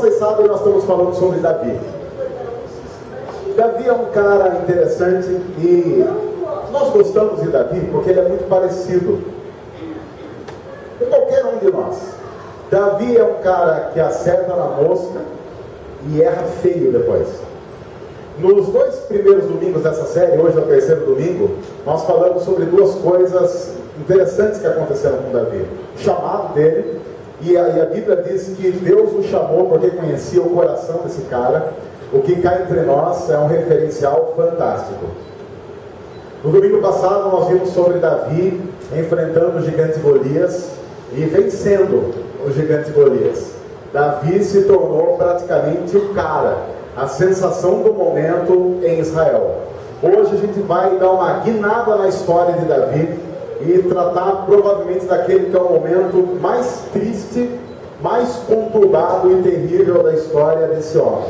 vocês sabem, nós estamos falando sobre Davi. Davi é um cara interessante e nós gostamos de Davi porque ele é muito parecido com qualquer um de nós. Davi é um cara que acerta na mosca e erra feio depois. Nos 2 primeiros domingos dessa série, hoje é o 3º domingo, nós falamos sobre 2 coisas interessantes que aconteceram com Davi. O chamado dele, e a Bíblia diz que Deus o chamou porque conhecia o coração desse cara. O que cá entre nós é um referencial fantástico. No domingo passado nós vimos sobre Davi enfrentando o gigante Golias e vencendo o gigante Golias. Davi se tornou praticamente o cara, a sensação do momento em Israel. Hoje a gente vai dar uma guinada na história de Davi e tratar provavelmente daquele que é o momento mais triste, mais conturbado e terrível da história desse homem,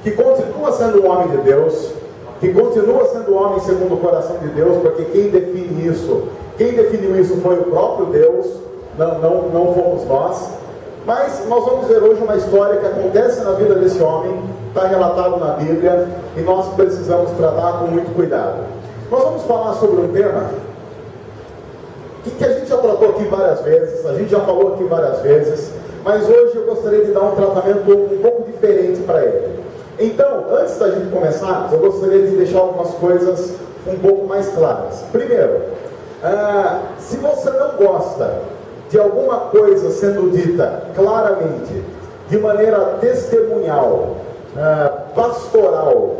que continua sendo um homem de Deus, que continua sendo um homem segundo o coração de Deus, porque quem definiu isso foi o próprio Deus, não fomos nós. Mas nós vamos ver hoje uma história que acontece na vida desse homem, está relatado na Bíblia, e nós precisamos tratar com muito cuidado. Nós vamos falar sobre um tema que a gente já tratou aqui várias vezes, a gente já falou aqui várias vezes, mas hoje eu gostaria de dar um tratamento um pouco diferente para ele. Então, antes da gente começar, eu gostaria de deixar algumas coisas um pouco mais claras. Primeiro, se você não gosta de alguma coisa sendo dita claramente, de maneira testemunhal, pastoral,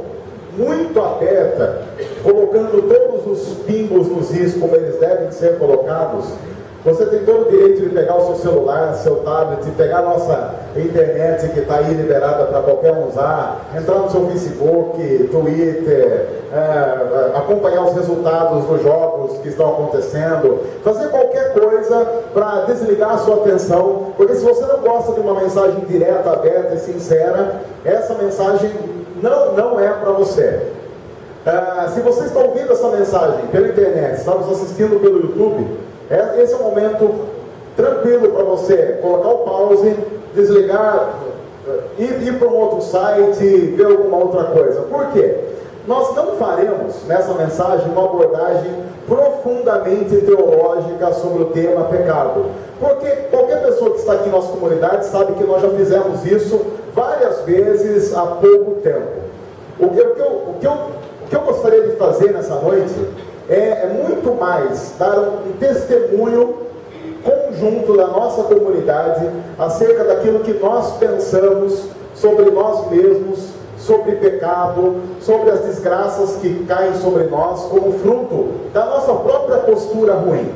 muito aberta, colocando todos os pingos nos is como eles devem ser colocados, você tem todo o direito de pegar o seu celular, seu tablet, pegar a nossa internet que está aí liberada para qualquer um usar, entrar no seu Facebook, Twitter, acompanhar os resultados dos jogos que estão acontecendo, fazer qualquer coisa para desligar a sua atenção, porque se você não gosta de uma mensagem direta, aberta e sincera, essa mensagem não é para você. Se você está ouvindo essa mensagem pela internet, está nos assistindo pelo YouTube, esse é um momento tranquilo para você colocar o pause, desligar, ir para um outro site, ver alguma outra coisa. Por quê? Nós não faremos nessa mensagem uma abordagem profundamente teológica sobre o tema pecado. Porque qualquer pessoa que está aqui em nossa comunidade sabe que nós já fizemos isso várias vezes há pouco tempo. O que eu gostaria de fazer nessa noite é muito mais dar um testemunho conjunto da nossa comunidade acerca daquilo que nós pensamos sobre nós mesmos, sobre pecado, sobre as desgraças que caem sobre nós como fruto da nossa própria postura ruim.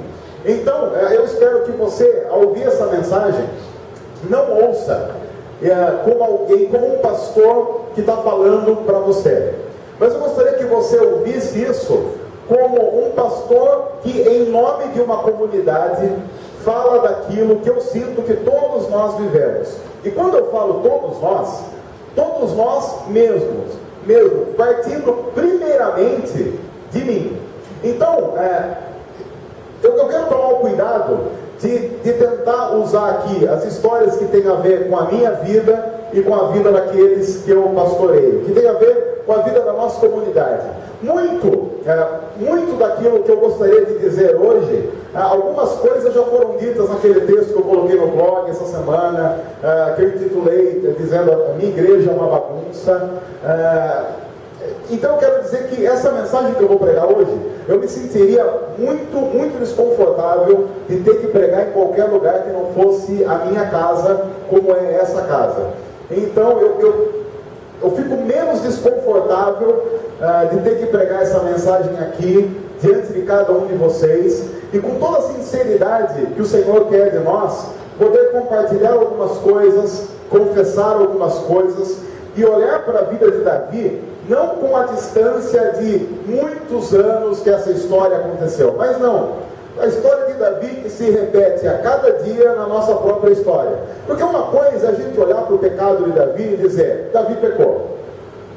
Então, eu espero que você, ao ouvir essa mensagem, não ouça como alguém, como um pastor que está falando para você. Mas eu gostaria que você ouvisse isso como um pastor que, em nome de uma comunidade, fala daquilo que eu sinto que todos nós vivemos. E quando eu falo todos nós mesmo, partindo primeiramente de mim. Então, eu quero tomar o cuidado de tentar usar aqui as histórias que têm a ver com a minha vida e com a vida daqueles que eu pastoreio, que tem a ver com a vida da nossa comunidade. Muito daquilo que eu gostaria de dizer hoje, algumas coisas já foram ditas naquele texto que eu coloquei no blog essa semana, que eu intitulei dizendo a minha igreja é uma bagunça. Então eu quero dizer que essa mensagem que eu vou pregar hoje, eu me sentiria muito desconfortável de ter que pregar em qualquer lugar que não fosse a minha casa, como é essa casa. Então eu fico menos desconfortável de ter que pregar essa mensagem aqui, diante de cada um de vocês, e com toda a sinceridade que o Senhor quer de nós, poder compartilhar algumas coisas, confessar algumas coisas, e olhar para a vida de Davi, não com a distância de muitos anos que essa história aconteceu, mas não, a história de Davi que se repete a cada dia na nossa própria história. Porque uma coisa é a gente olhar para o pecado de Davi e dizer, Davi pecou.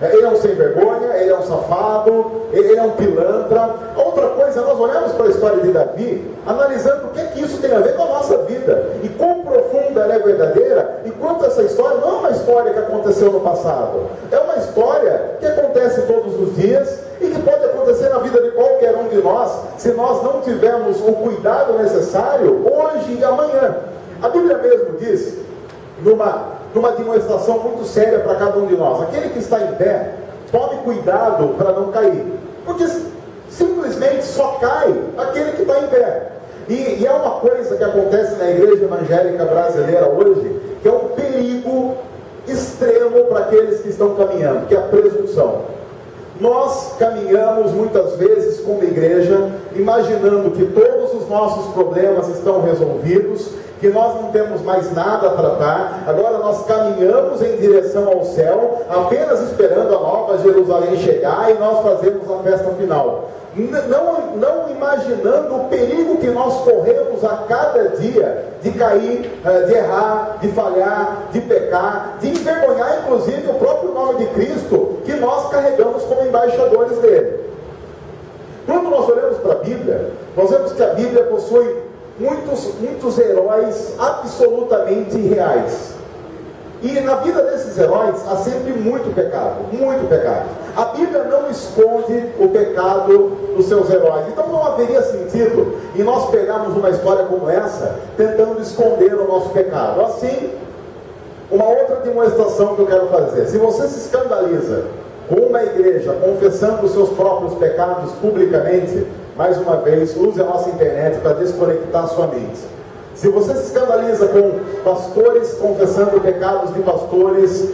Ele é um sem vergonha, ele é um safado, ele é um pilantra. Outra coisa, nós olhamos para a história de Davi, analisando o que é que isso tem a ver com a nossa vida, e quão profunda ela é verdadeira, e quanto essa história não é uma história história que aconteceu no passado. É uma história que acontece todos os dias e que pode acontecer na vida de qualquer um de nós, se nós não tivermos o cuidado necessário hoje e amanhã. A Bíblia mesmo diz, numa demonstração muito séria para cada um de nós: aquele que está em pé, tome cuidado para não cair, porque simplesmente só cai aquele que está em pé. E é uma coisa que acontece na igreja evangélica brasileira hoje, que é um perigo extremo para aqueles que estão caminhando, que é a presunção. Nós caminhamos muitas vezes como igreja, imaginando que todos os nossos problemas estão resolvidos, que nós não temos mais nada a tratar, agora nós caminhamos em direção ao céu, apenas esperando a nova Jerusalém chegar e nós fazemos a festa final. Não imaginando o perigo que nós corremos a cada dia de cair, de errar, de falhar, de pecar, de envergonhar inclusive o próprio nome de Cristo, que nós carregamos como embaixadores dele. Quando nós olhamos para a Bíblia, nós vemos que a Bíblia possui muitos heróis absolutamente reais. E na vida desses heróis há sempre muito pecado, muito pecado. A Bíblia não esconde o pecado dos seus heróis. Então não haveria sentido em nós pegarmos uma história como essa, tentando esconder o nosso pecado. Assim, uma outra demonstração que eu quero fazer: se você se escandaliza com uma igreja confessando os seus próprios pecados publicamente, mais uma vez, use a nossa internet para desconectar a sua mente. Se você se escandaliza com pastores confessando pecados de pastores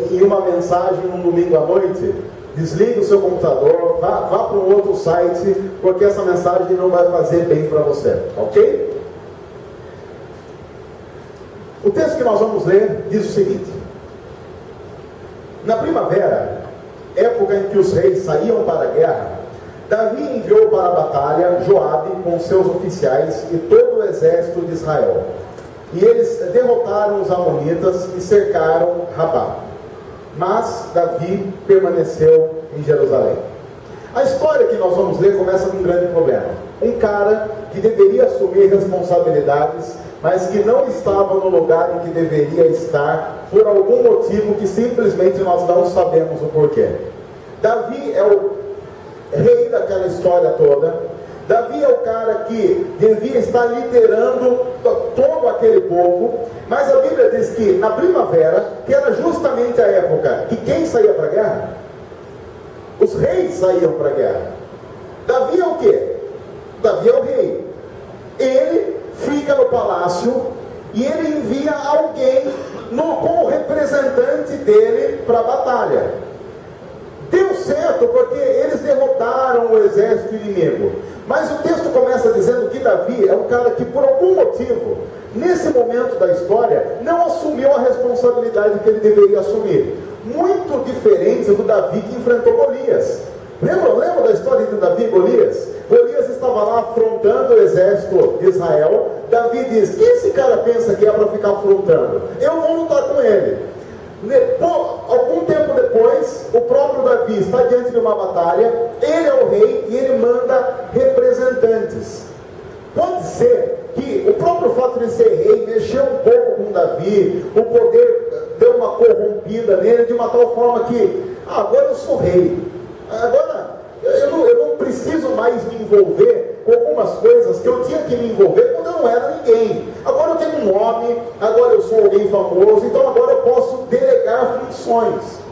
em uma mensagem num domingo à noite, desligue o seu computador, vá para um outro site, porque essa mensagem não vai fazer bem para você, ok? O texto que nós vamos ler diz o seguinte: na primavera, época em que os reis saíam para a guerra, Davi enviou para a batalha Joabe com seus oficiais e todo o exército de Israel. E eles derrotaram os amonitas e cercaram Rabá. Mas Davi permaneceu em Jerusalém. A história que nós vamos ler começa com um grande problema. Um cara que deveria assumir responsabilidades, mas que não estava no lugar em que deveria estar, por algum motivo que simplesmente nós não sabemos o porquê. Davi é o rei daquela história toda. Davi é o cara que devia estar liderando todo aquele povo, mas a Bíblia diz que na primavera, que era justamente a época que quem saía para a guerra? Os reis saíam para a guerra. Davi é o quê? Davi é o rei. Ele fica no palácio e ele envia alguém como representante dele para a batalha. Deu certo porque eles derrotaram o exército inimigo. Mas o texto começa dizendo que Davi é um cara que, por algum motivo, nesse momento da história, não assumiu a responsabilidade que ele deveria assumir. Muito diferente do Davi que enfrentou Golias. Lembra da história de Davi e Golias? Golias estava lá afrontando o exército de Israel. Davi diz: quem esse cara pensa que é para ficar afrontando? Eu vou lutar com ele. Algum tempo depois, o próprio Davi está diante de uma batalha, ele é o rei e ele manda representantes. Pode ser que o próprio fato de ser rei mexeu um pouco com Davi, o poder deu uma corrompida nele de uma tal forma que, agora eu sou rei, agora eu não preciso mais me envolver com algumas coisas que eu tinha que me envolver quando eu não era ninguém. Agora eu tenho um nome, agora eu sou alguém famoso, então agora eu posso delegar funções.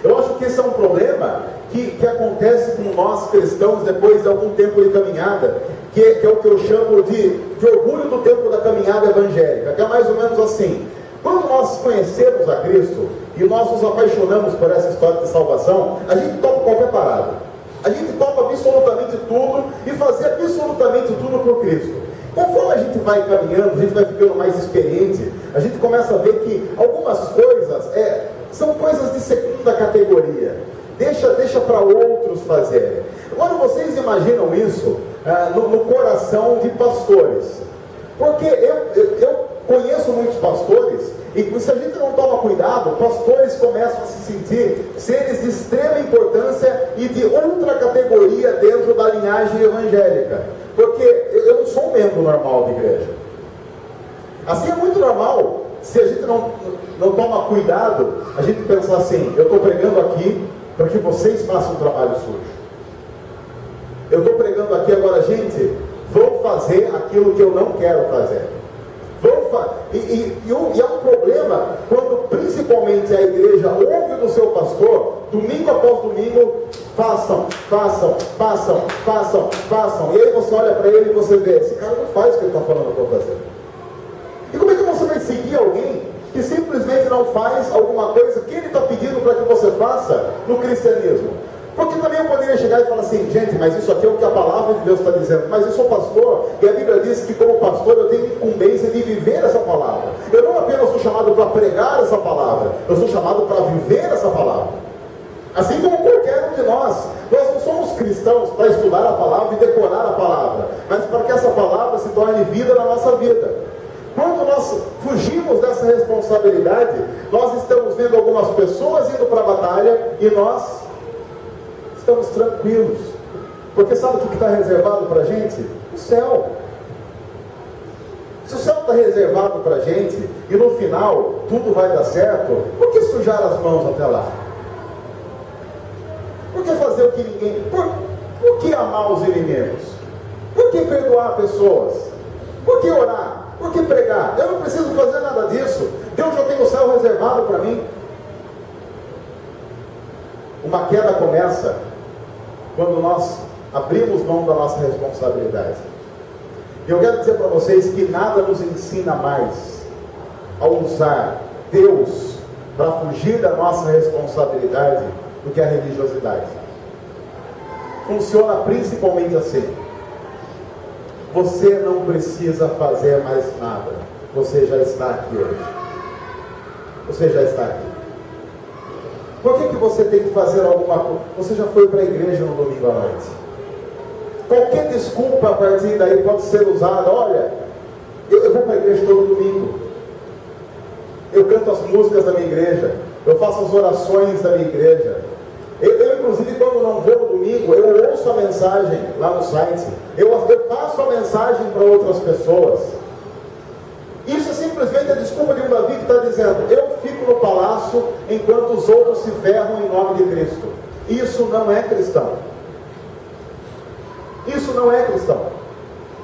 Eu acho que esse é um problema que acontece com nós cristãos depois de algum tempo de caminhada, que é o que eu chamo de orgulho do tempo da caminhada evangélica, que é mais ou menos assim: quando nós conhecemos a Cristo e nós nos apaixonamos por essa história de salvação, a gente topa qualquer parada. A gente topa absolutamente tudo e fazer absolutamente tudo por Cristo. Conforme a gente vai caminhando, a gente vai ficando mais experiente, a gente começa a ver que algumas coisas são coisas de segunda categoria. Deixa para outros fazerem. Agora vocês imaginam isso no coração de pastores. Porque eu conheço muitos pastores, e se a gente não toma cuidado, pastores começam a se sentir seres de extrema importância e de outra categoria dentro da linhagem evangélica. Porque eu não sou um membro normal de igreja. Assim é muito normal se a gente não toma cuidado, a gente pensa assim: eu estou pregando aqui para que vocês façam um trabalho sujo. Eu estou pregando aqui agora, gente, vou fazer aquilo que eu não quero fazer. E é um problema quando principalmente a igreja ouve do seu pastor, domingo após domingo, façam. E aí você olha para ele e você vê, esse cara não faz o que ele está falando para fazer. E como é que você vai seguir alguém que simplesmente não faz alguma coisa que ele está pedindo para que você faça no cristianismo? Porque também eu poderia chegar e falar assim: gente, mas isso aqui é o que a palavra de Deus está dizendo. Mas eu sou pastor, e a Bíblia diz que como pastor eu tenho incumbência de viver essa palavra. Eu não apenas sou chamado para pregar essa palavra, eu sou chamado para viver essa palavra. Assim como qualquer um de nós. Nós não somos cristãos para estudar a palavra e decorar a palavra, mas para que essa palavra se torne vida na nossa vida. Quando nós fugimos dessa responsabilidade, nós estamos vendo algumas pessoas indo para a batalha e nós estamos tranquilos, porque sabe o que está reservado para a gente? O céu. Se o céu está reservado para a gente e no final tudo vai dar certo, por que sujar as mãos até lá? Por que fazer o que ninguém... Por que amar os inimigos? Por que perdoar pessoas? Por que orar? Por que pregar? Eu não preciso fazer nada disso. Deus já tem o céu reservado para mim. Uma queda começa quando nós abrimos mão da nossa responsabilidade. E eu quero dizer para vocês que nada nos ensina mais a usar Deus para fugir da nossa responsabilidade do que a religiosidade. Funciona principalmente assim: você não precisa fazer mais nada, você já está aqui hoje. Você já está aqui. Por que você tem que fazer alguma coisa? Você já foi para a igreja no domingo à noite. Qualquer desculpa a partir daí pode ser usada. Olha, eu vou para a igreja todo domingo. Eu canto as músicas da minha igreja. Eu faço as orações da minha igreja. Eu inclusive, quando não vou no domingo, eu ouço a mensagem lá no site. Eu passo a mensagem para outras pessoas. Isso é simplesmente a desculpa de um Davi que está dizendo: eu fico no palácio enquanto os outros se ferram em nome de Cristo. Isso não é cristão. Isso não é cristão.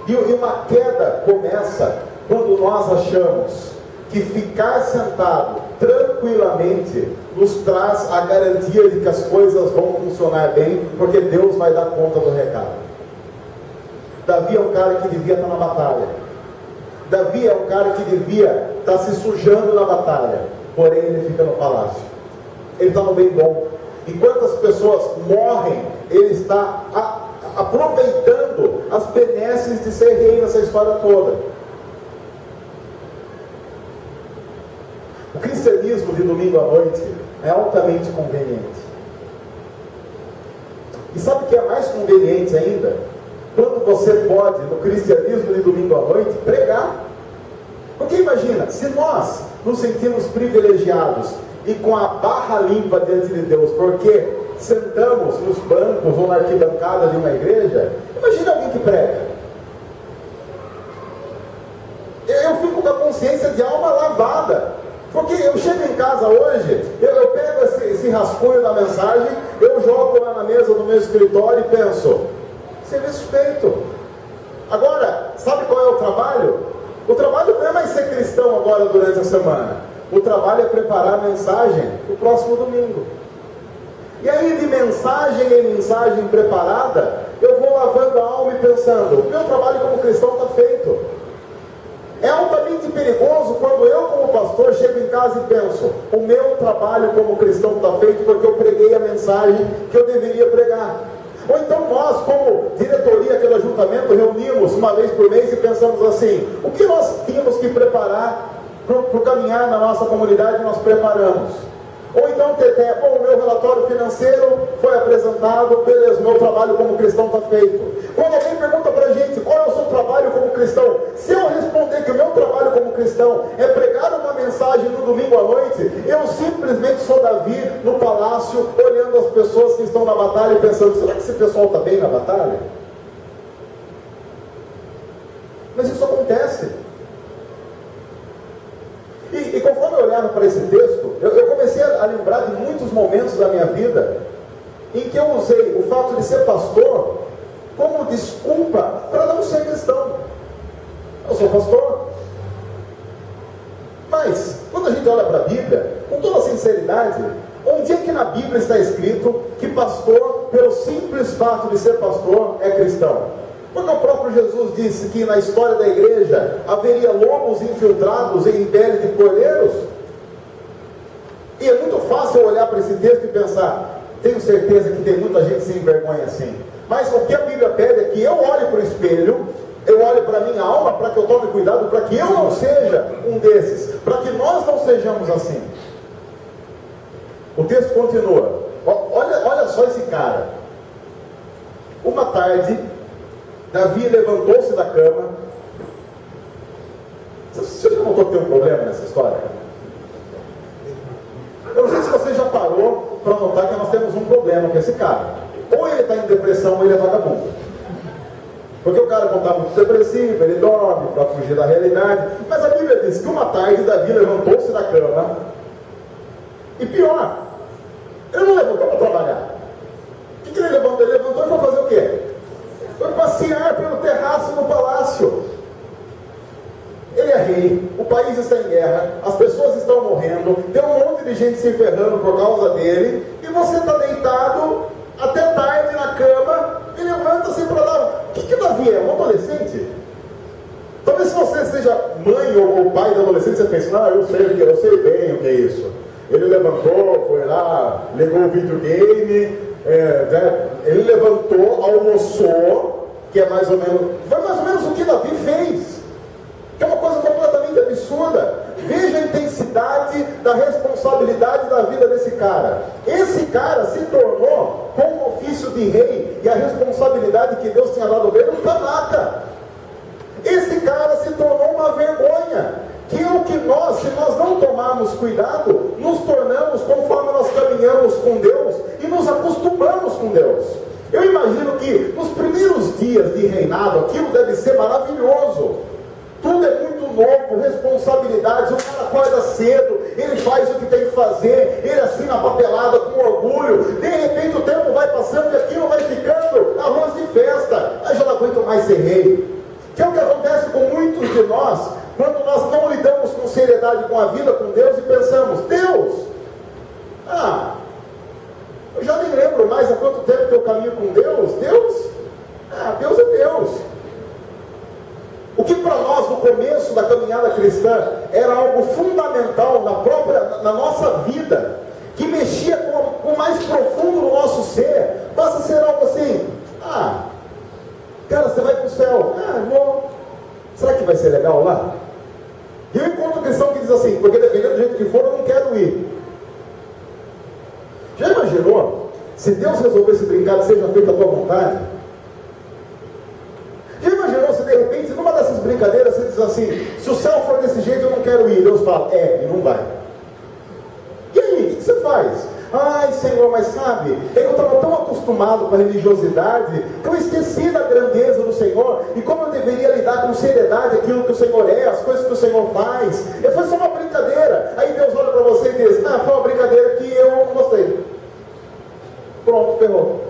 E uma queda começa quando nós achamos que ficar sentado tranquilamente nos traz a garantia de que as coisas vão funcionar bem, porque Deus vai dar conta do recado. Davi é um cara que devia estar na batalha. Davi é um cara que devia estar se sujando na batalha, porém ele fica no palácio. Ele está no bem bom. Enquanto as pessoas morrem, ele está aproveitando as benesses de ser rei nessa história toda. O cristianismo de domingo à noite é altamente conveniente. E sabe o que é mais conveniente ainda? Quando você pode, no cristianismo de domingo à noite, pregar. Porque imagina, se nós nos sentimos privilegiados e com a barra limpa diante de Deus, porque sentamos nos bancos ou na arquibancada de uma igreja, imagina alguém que prega. Eu fico com a consciência de alma lavada. Porque eu chego em casa hoje, eu pego esse rascunho da mensagem, eu jogo lá na mesa do meu escritório e penso: serviço feito. Agora, sabe qual é o trabalho? O trabalho não é mais ser cristão agora durante a semana. O trabalho é preparar a mensagem para o próximo domingo. E aí, de mensagem em mensagem preparada, eu vou lavando a alma e pensando: o meu trabalho como cristão está feito. É altamente perigoso quando eu, como pastor, chego em casa e penso: o meu trabalho como cristão está feito porque eu preguei a mensagem que eu deveria pregar. Ou então nós, como diretoria aqui do ajuntamento, reunimos uma vez por mês e pensamos assim: o que nós tínhamos que preparar para o caminhar na nossa comunidade, nós preparamos. Ou então, bom, o meu relatório financeiro foi apresentado, beleza, o meu trabalho como cristão está feito. Quando alguém pergunta para a gente qual é o seu trabalho como cristão, se eu responder que o meu trabalho como cristão é pregar uma mensagem no domingo à noite, eu simplesmente sou Davi no palácio, olhando as pessoas que estão na batalha e pensando: será que esse pessoal está bem na batalha? Mas isso acontece. E eu olhava para esse texto, eu comecei a lembrar de muitos momentos da minha vida em que eu usei o fato de ser pastor como desculpa para não ser cristão. Eu sou pastor. Mas, quando a gente olha para a Bíblia, com toda sinceridade, onde é que na Bíblia está escrito que pastor, pelo simples fato de ser pastor, é cristão? Porque o próprio Jesus disse que na história da igreja haveria lobos infiltrados em pele de cordeiros. E é muito fácil olhar para esse texto e pensar, tenho certeza que tem muita gente sem vergonha assim. Mas o que a Bíblia pede é que eu olhe para o espelho, eu olhe para a minha alma, para que eu tome cuidado, para que eu não seja um desses, para que nós não sejamos assim. O texto continua. Olha só esse cara. Uma tarde, Davi levantou-se da cama. Você já notou que tem um problema nessa história? Eu não sei se você já parou para notar que nós temos um problema com esse cara. Ou ele está em depressão ou ele é vagabundo. Porque o cara, quando está muito depressivo, ele dorme para fugir da realidade. Mas a Bíblia diz que uma tarde Davi levantou-se da cama. E pior, ele não levantou para trabalhar. O que ele levantou? Ele levantou e foi fazer o quê? Foi passear pelo terraço do palácio. Ele é rei, o país está em guerra, as pessoas estão morrendo, tem um monte de gente se ferrando por causa dele, e você está deitado até tarde na cama e levanta-se para lá. O que Davi é? Um adolescente? Talvez se você seja mãe ou pai de adolescente, você pense, não, eu sei bem o que é isso. Ele levantou, foi lá, ligou o videogame, ele levantou, almoçou, que é mais ou menos, foi mais ou menos o que Davi fez, que é uma coisa completamente absurda. Veja a intensidade da responsabilidade da vida desse cara. Esse cara se tornou, com o ofício de rei e a responsabilidade que Deus tinha dado a ele, um panaca. Esse cara se tornou uma vergonha, que é o que nós, se nós não tomarmos cuidado, nos tornamos conforme nós caminhamos com Deus e nos acostumamos com Deus. Eu imagino que nos primeiros dias de reinado, aquilo deve ser maravilhoso. Tudo é muito novo, responsabilidades, o cara acorda cedo, ele faz o que tem que fazer, ele assina a papelada com orgulho, de repente o tempo vai passando e aquilo vai ficando arroz de festa, aí já não aguento mais ser rei. Que é o que acontece com muitos de nós, quando nós não lidamos com seriedade com a vida, com Deus, e pensamos, Deus, eu já nem lembro mais há quanto tempo que eu caminho com Deus, Deus é Deus. O que para nós no começo da caminhada cristã era algo fundamental na nossa vida, que mexia com o mais profundo do nosso ser, passa a ser algo assim, cara, você vai para o céu, vou, será que vai ser legal lá? E eu encontro cristão que diz assim, porque dependendo do jeito que for, eu não quero ir. Já imaginou, se Deus resolvesse brincar, que seja feita a tua vontade? Já imaginou se de repente, numa dessas brincadeiras, você diz assim, se o céu for desse jeito, eu não quero ir. Deus fala, e não vai. E aí, o que você faz? Ai, Senhor, mas sabe, eu estava tão acostumado com a religiosidade, que eu esqueci da grandeza do Senhor, e como eu deveria lidar com seriedade aquilo que o Senhor é, as coisas que o Senhor faz. E foi só uma brincadeira. Aí Deus olha para você e diz, foi uma brincadeira que eu não gostei. Pronto, ferrou.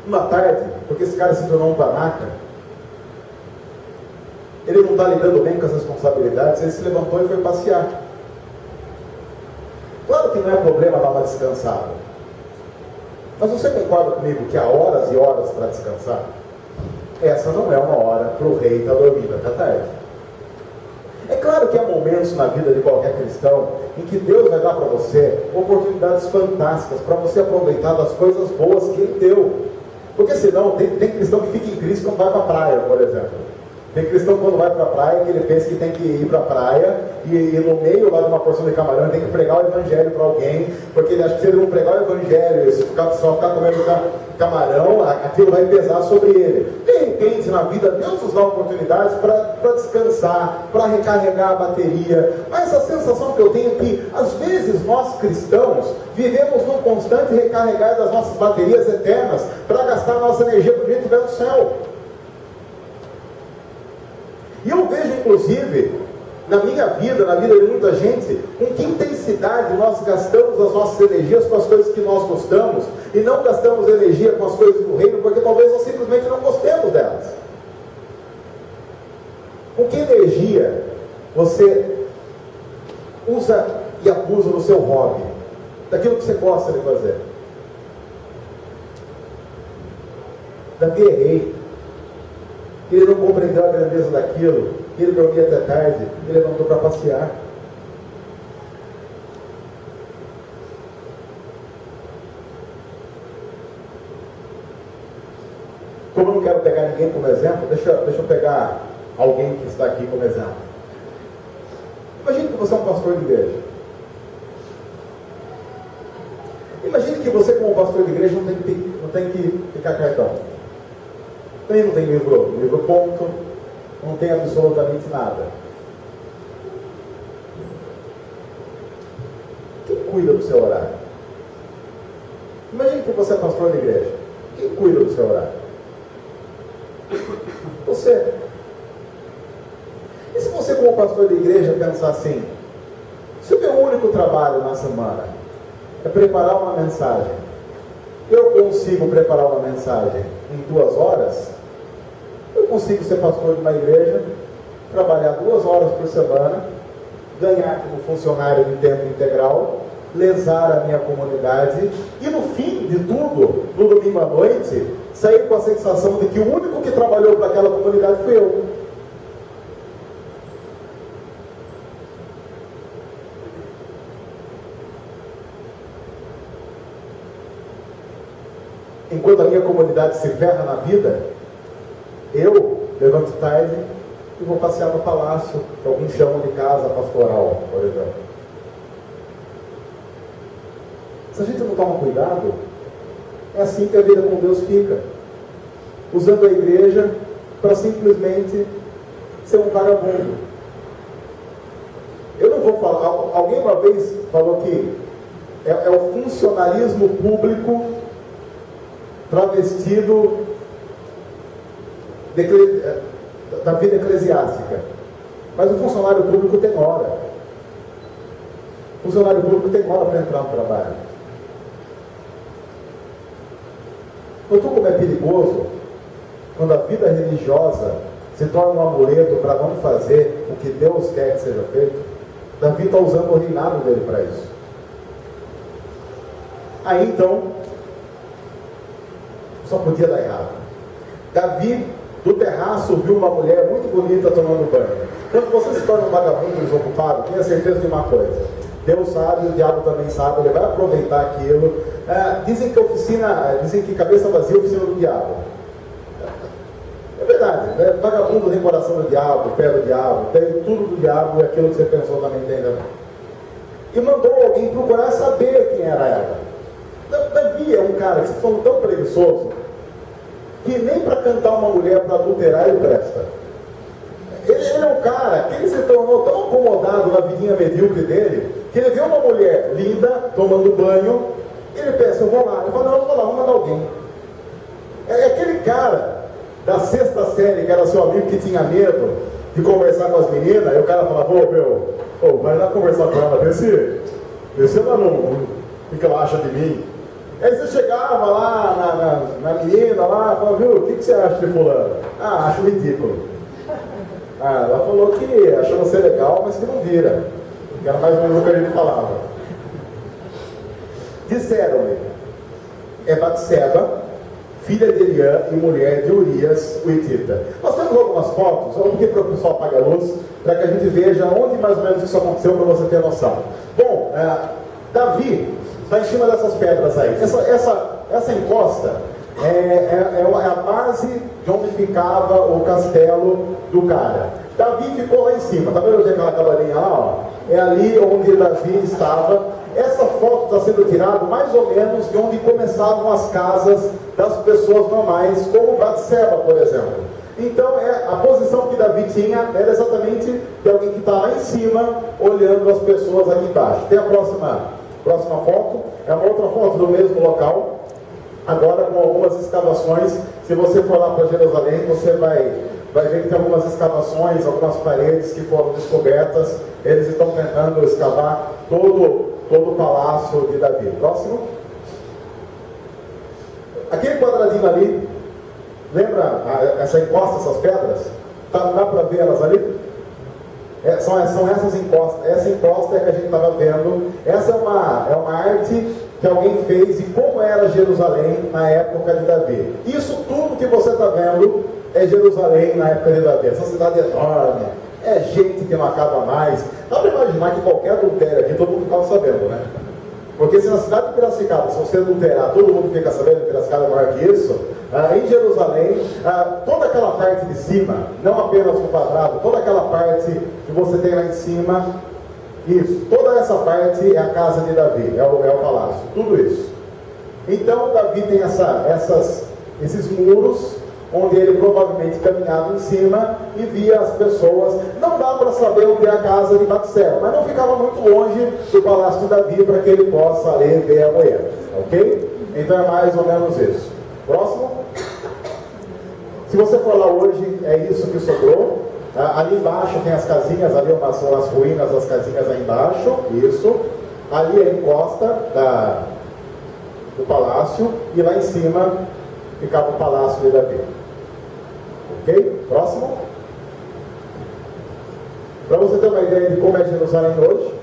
Uma tarde, porque esse cara se tornou um panaca, ele não está lidando bem com as responsabilidades, ele se levantou e foi passear. Claro que não é problema dar uma descansada, mas você concorda comigo que há horas e horas para descansar? Essa não é uma hora para o rei estar dormindo até tarde. É claro que há momentos na vida de qualquer cristão em que Deus vai dar para você oportunidades fantásticas para você aproveitar das coisas boas que Ele deu. Porque senão, tem cristão que fica em crise quando vai para a praia, por exemplo. Tem cristão quando vai para a praia, que ele pensa que tem que ir para a praia, e no meio lá de uma porção de camarão, ele tem que pregar o evangelho para alguém, porque ele acha que se ele não pregar o evangelho, se só ficar comendo camarão, aquilo vai pesar sobre ele. De repente, na vida, Deus nos dá oportunidades para descansar, para recarregar a bateria. Mas a sensação que eu tenho é que, às vezes, nós cristãos vivemos num constante recarregar das nossas baterias eternas para gastar nossa energia do jeito que vai no céu. E eu vejo inclusive, na minha vida, na vida de muita gente, com que intensidade nós gastamos as nossas energias com as coisas que nós gostamos e não gastamos energia com as coisas do reino, porque talvez nós simplesmente não gostemos delas. Com que energia você usa e abusa no seu hobby, daquilo que você gosta de fazer? Davi é rei. Ele não compreendeu a grandeza daquilo. Ele dormia até tarde. Ele levantou para passear. Como eu não quero pegar ninguém como exemplo, deixa eu pegar alguém que está aqui como exemplo. Imagine que você é um pastor de igreja. Imagine que você, como pastor de igreja, não tem que ficar cartão. Não tem livro ponto, não tem absolutamente nada. Quem cuida do seu horário? Imagine que você é pastor de igreja. Quem cuida do seu horário? Você. E se você, como pastor de igreja, pensar assim: se o meu único trabalho na semana é preparar uma mensagem, eu consigo preparar uma mensagem em 2 horas, eu consigo ser pastor de uma igreja, trabalhar 2 horas por semana, ganhar como funcionário de tempo integral, lesar a minha comunidade e no fim de tudo, no domingo à noite, sair com a sensação de que o único que trabalhou para aquela comunidade fui eu. Enquanto a minha comunidade se ferra na vida, eu levanto tarde e vou passear no palácio, que alguns chamam de casa pastoral, por exemplo. Se a gente não toma cuidado, é assim que a vida com Deus fica. Usando a igreja para simplesmente ser um vagabundo. Eu não vou falar, alguém uma vez falou que é o funcionalismo público travestido da vida eclesiástica. Mas o funcionário público tem hora. O funcionário público tem hora para entrar no trabalho. Notou como é perigoso quando a vida religiosa se torna um amuleto para não fazer o que Deus quer que seja feito? Davi está usando o reinado dele para isso. Aí então, só podia dar errado. Davi, do terraço, viu uma mulher muito bonita tomando banho. Quando você se torna um vagabundo desocupado, tenha certeza de uma coisa: Deus sabe, o diabo também sabe, ele vai aproveitar aquilo. Dizem que cabeça vazia é oficina do diabo. É verdade, né? Vagabundo tem coração do diabo, pé do diabo, tem tudo do diabo e aquilo que você pensou também tem também. E mandou alguém procurar saber quem era ela. Davi é um cara que se tornou tão preguiçoso que nem para cantar uma mulher para adulterar ele presta. Ele é um cara que ele se tornou tão acomodado na vidinha medíocre dele que ele vê uma mulher linda tomando banho, ele pensa: eu vou lá. Ele fala: não, eu vou lá, vou mandar alguém. É aquele cara da 6ª série que era seu amigo que tinha medo de conversar com as meninas, e o cara falava: vai lá conversar com ela, vê se ela não, o que ela acha de mim. Aí você chegava lá na menina lá, falava: viu, o que você acha de fulano? Acho ridículo. Ela falou que achou você legal, mas que não vira. Que era mais ou menos o que a gente falava. Disseram-lhe: é Batseba, filha de Eliã e mulher de Urias, o Hitita. Nós temos algumas fotos, vamos pedir para o pessoal apagar a luz, para que a gente veja onde mais ou menos isso aconteceu, para você ter noção. Bom, Davi está em cima dessas pedras aí. Essa encosta é a base de onde ficava o castelo do cara. Davi ficou lá em cima. Está vendo aquela cabaninha lá? Ó? É ali onde Davi estava. Essa foto está sendo tirada mais ou menos de onde começavam as casas das pessoas normais, como Batseba, por exemplo. Então, a posição que Davi tinha era exatamente de alguém que está lá em cima, olhando as pessoas aqui embaixo. Tem a próxima foto, é uma outra foto do mesmo local, agora com algumas escavações. Se você for lá para Jerusalém, você vai vai ver que tem algumas escavações, algumas paredes que foram descobertas. Eles estão tentando escavar todo o palácio de Davi. Próximo. Aquele quadradinho ali, lembra essa encosta, essas pedras? Dá para ver elas ali? São essas encostas. Essa encosta é que a gente estava vendo. Essa é uma arte que alguém fez de como era Jerusalém na época de Davi. Isso tudo que você está vendo é Jerusalém na época de Davi. Essa cidade é enorme, é gente que não acaba mais. Dá para imaginar que qualquer adultério aqui todo mundo ficava sabendo, né? Porque se na cidade de Piracicaba, se você adulterar, todo mundo fica sabendo que Piracicaba é maior que isso. Em Jerusalém, toda aquela parte de cima, não apenas o quadrado, toda aquela parte que você tem lá em cima, isso, toda essa parte é a casa de Davi, é o palácio, tudo isso. Então Davi tem esses muros, onde ele provavelmente caminhava em cima e via as pessoas. Não dá para saber onde é a casa de Batseba, mas não ficava muito longe do palácio de Davi para que ele possa ali ver a mulher, ok? Então é mais ou menos isso. Próximo. Se você for lá hoje, é isso que sobrou. Ali embaixo tem as casinhas, ali são as ruínas das casinhas aí embaixo, isso. Ali é a encosta do palácio, e lá em cima ficava o palácio de Davi. Ok? Próximo. Para você ter uma ideia de como é Jerusalém hoje,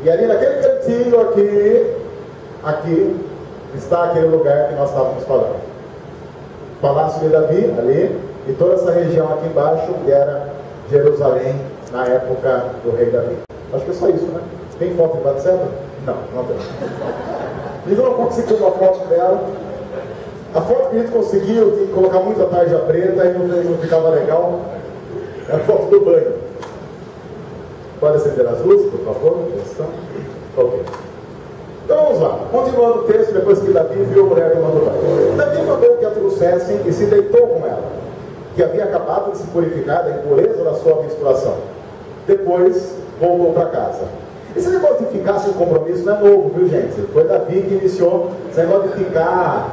e ali naquele cantinho aqui está aquele lugar que nós estávamos falando. O palácio de Davi, ali, e toda essa região aqui embaixo, que era Jerusalém na época do rei Davi. Acho que é só isso, né? Tem foto de Batseba? Não tem. Então eu não consegui uma foto dela. A foto que a gente conseguiu, tinha que colocar muita tarja preta e não ficava legal. É a foto do banho. Pode acender as luzes, por favor? Ok. Então vamos lá. Continuando o texto, depois que Davi viu a mulher tomando banho. Davi mandou que a trouxessem e se deitou com ela, que havia acabado de se purificar da impureza da sua menstruação. Depois voltou para casa. Esse negócio de ficar sem compromisso não é novo, viu, gente? Foi Davi que iniciou esse negócio de ficar,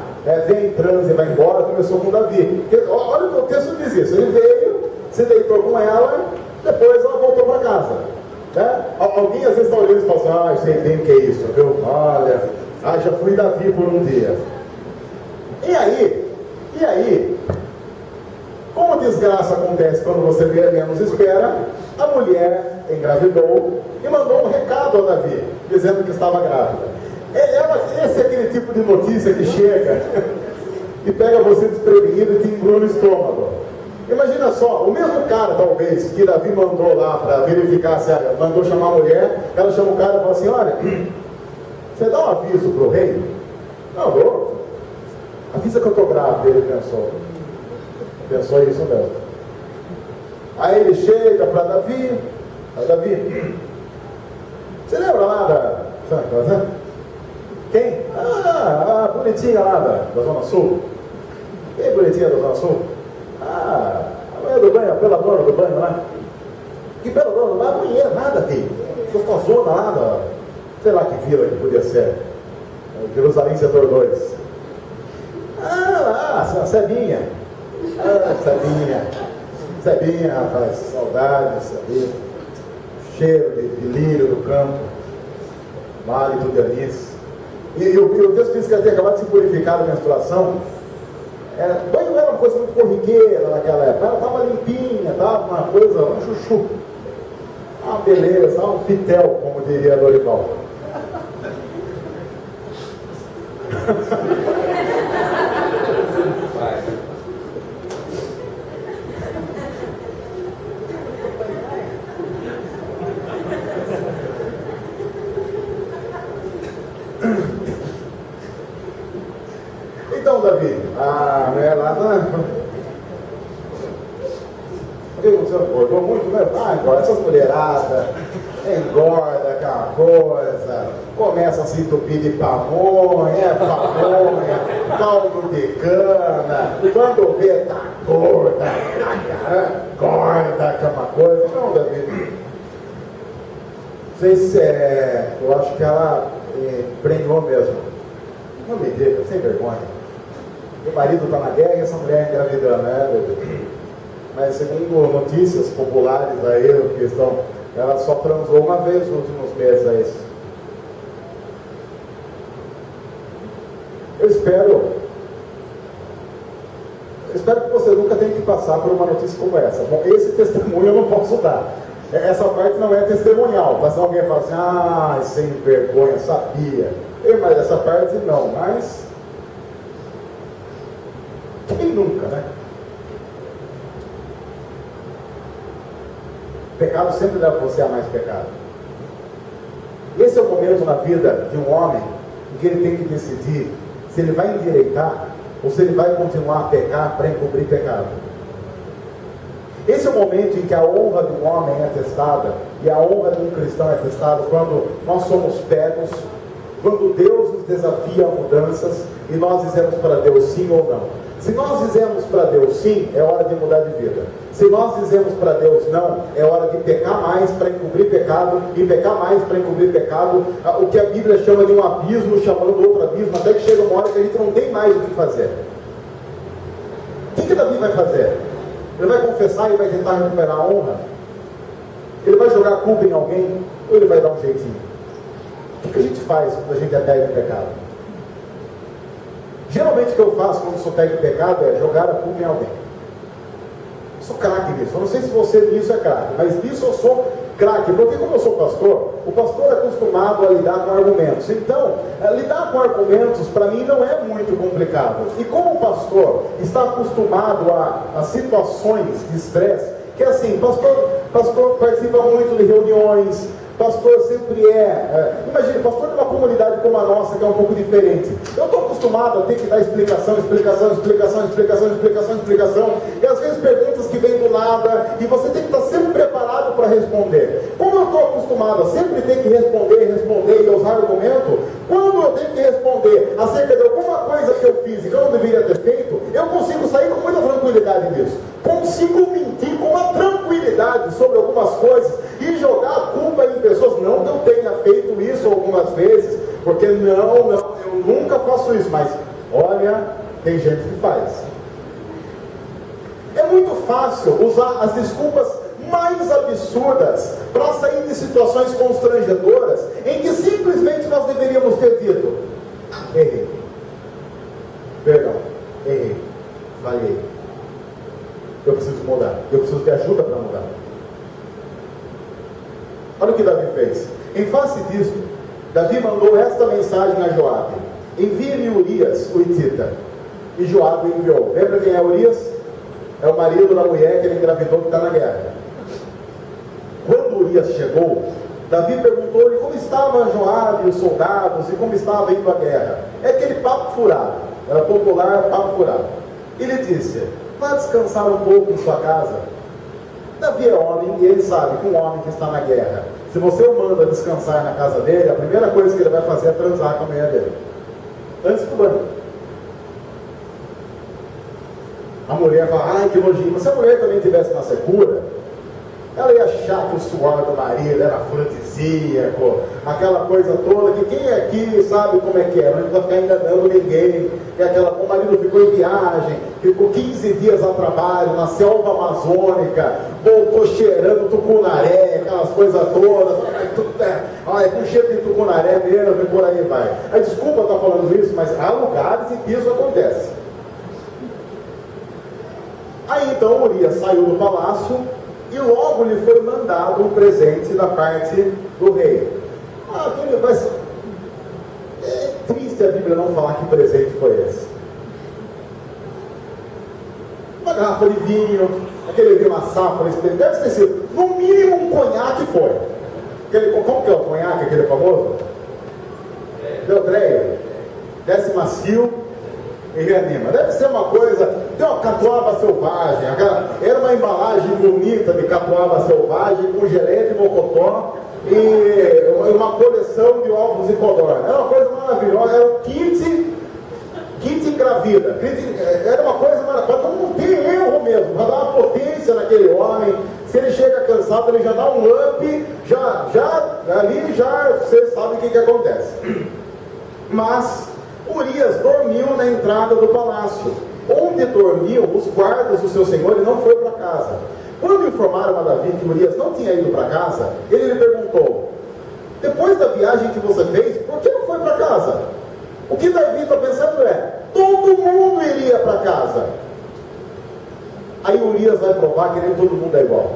vem em transe e vai embora, começou com Davi. Porque, olha o que o texto diz isso. Ele veio, se deitou com ela, depois ela voltou para casa. Né? Alguém às vezes está olhando e fala assim, eu sei bem o que é isso, viu? Olha, já fui Davi por um dia. E aí, como a desgraça acontece quando você menos espera, a mulher engravidou e mandou um recado a Davi, dizendo que estava grávida. Esse é aquele tipo de notícia que chega e pega você desprevenido e te engruna o estômago. Imagina só, o mesmo cara, talvez, que Davi mandou lá para verificar se mandou chamar a mulher, ela chama o cara e fala assim, olha, você dá um aviso para o rei? Não, dou. Avisa que eu estou grávida, ele pensou isso mesmo. Aí ele chega para Davi, você lembra lá da... Quem? Bonitinha lá da Zona Sul. Quem bonitinha da Zona Sul? A mulher do banho, a peladora do banho lá. Que peladora? Não é banheiro, nada, filho. Gostosona lá sei lá que vila que podia ser. Jerusalém Setor 2. A Sebinha. Sebinha, rapaz, saudade, Sebinha. Cheiro de lírio do campo. Hálito de anis. E o texto diz que ela tinha acabado de se purificar da menstruação. Banho não era uma coisa muito corriqueira naquela época. Ela estava limpinha, estava uma coisa, um chuchu. Uma beleza, um pitel, como diria Dorival. Então, Davi, a mulher lá, o que aconteceu? Engordou muito mesmo? Engorda essas mulheradas, engorda aquela coisa, começa a se entupir de pamonha, caldo de cana, quando vê, tá gorda, gorda, aquela coisa. Não, Davi, não sei se eu acho que ela prenhou mesmo. Não me diga, sem vergonha. Meu marido está na guerra e essa mulher engravidando, né, bebê? mas segundo notícias populares aí, ela só transou uma vez nos últimos meses aí. Eu espero que você nunca tenha que passar por uma notícia como essa. Bom, esse testemunho eu não posso dar. Essa parte não é testemunhal. Mas alguém fala assim, ah, sem vergonha, sabia. Mas essa parte não, mas quem nunca, né? Pecado sempre leva você a mais pecado. Esse é o momento na vida de um homem em que ele tem que decidir se ele vai endireitar ou se ele vai continuar a pecar para encobrir pecado. Esse é o momento em que a honra de um homem é testada e a honra de um cristão é testada quando nós somos pegos, quando Deus nos desafia a mudanças e nós dizemos para Deus sim ou não. Se nós dizemos para Deus sim, é hora de mudar de vida. Se nós dizemos para Deus não, é hora de pecar mais para encobrir pecado, e pecar mais para encobrir pecado, o que a Bíblia chama de um abismo, chamando outro abismo, até que chega uma hora que a gente não tem mais o que fazer. O que Davi vai fazer? Ele vai confessar e vai tentar recuperar a honra? Ele vai jogar a culpa em alguém? Ou ele vai dar um jeitinho? O que a gente faz quando a gente é pego em pecado? Geralmente o que eu faço quando sou pego em pecado é jogar a culpa em alguém. Eu sou craque nisso. Eu não sei se você nisso é craque, mas nisso eu sou craque, porque como eu sou pastor, o pastor é acostumado a lidar com argumentos. Então, lidar com argumentos para mim não é muito complicado. E como o pastor está acostumado a situações de estresse, que é assim, pastor participa muito de reuniões, pastor sempre imagine, pastor de uma comunidade como a nossa, que é um pouco diferente. Eu estou acostumado a ter que dar explicação, e às vezes perguntas que vêm do nada, e você tem que estar sempre preparado para responder. Como eu estou acostumado a sempre ter que responder e usar argumento, quando eu tenho que responder acerca de alguma coisa que eu fiz e que eu não deveria ter feito, eu consigo sair com muita tranquilidade disso. Consigo mentir com uma tranquilidade sobre algumas coisas e jogar a culpa em pessoas. Não que eu tenha feito isso algumas vezes, porque eu nunca faço isso, mas olha, tem gente que faz. É muito fácil usar as desculpas mais absurdas para sair de situações constrangedoras em que simplesmente nós deveríamos ter dito: errei, perdão, errei, falhei, eu preciso mudar, eu preciso de ajuda para mudar. Olha o que Davi fez. Em face disso, Davi mandou esta mensagem a Joabe: envie-me Urias, o hitita. E Joabe enviou. Lembra quem é Urias? É o marido da mulher que ele engravidou, que está na guerra. Quando Urias chegou, Davi perguntou-lhe como estava Joabe e os soldados e como estava indo a guerra. É aquele papo furado, era popular papo furado. Ele disse: vá descansar um pouco em sua casa. Davi é homem e ele sabe que um homem que está na guerra, se você o manda descansar na casa dele, a primeira coisa que ele vai fazer é transar com a mulher dele, antes do banho. A mulher fala: ai que nojinho. Mas se a mulher também estivesse na secura, ela ia achar que o suor do marido era afrodisíaco, aquela coisa toda, que quem aqui sabe como é que é, não precisa ficar enganando ninguém, que o marido ficou em viagem, ficou 15 dias a trabalho na selva amazônica, voltou cheirando tucunaré, aquelas coisas todas, com cheiro de tucunaré mesmo, e por aí vai. Aí, desculpa estar falando isso, mas há lugares em que isso acontece. Aí então Urias saiu do palácio e logo lhe foi mandado um presente da parte do rei. É triste a Bíblia não falar que presente foi esse. Uma garrafa de vinho, aquele vinho, uma safra, deve ter sido, no mínimo um conhaque foi. Como que é o conhaque, aquele famoso? Deodreia. Desce macio e reanima. Deve ser uma coisa, tem uma catuaba selvagem, era uma embalagem bonita de catuaba selvagem, com geleia de mocotó e uma coleção de ovos e codorna. Era uma coisa maravilhosa, era um kit engravida. Era uma coisa maravilhosa, para não ter erro mesmo, para dar uma potência naquele homem. Se ele chega cansado, ele já dá um up, ali você sabe o que acontece. Mas Urias dormiu na entrada do palácio, onde onde dormiam os guardas do seu senhor e não foi para casa. Quando informaram a Davi que Urias não tinha ido para casa, ele lhe perguntou: depois da viagem que você fez, por que não foi para casa? O que Davi está pensando é: todo mundo iria para casa. Aí Urias vai provar que nem todo mundo é igual.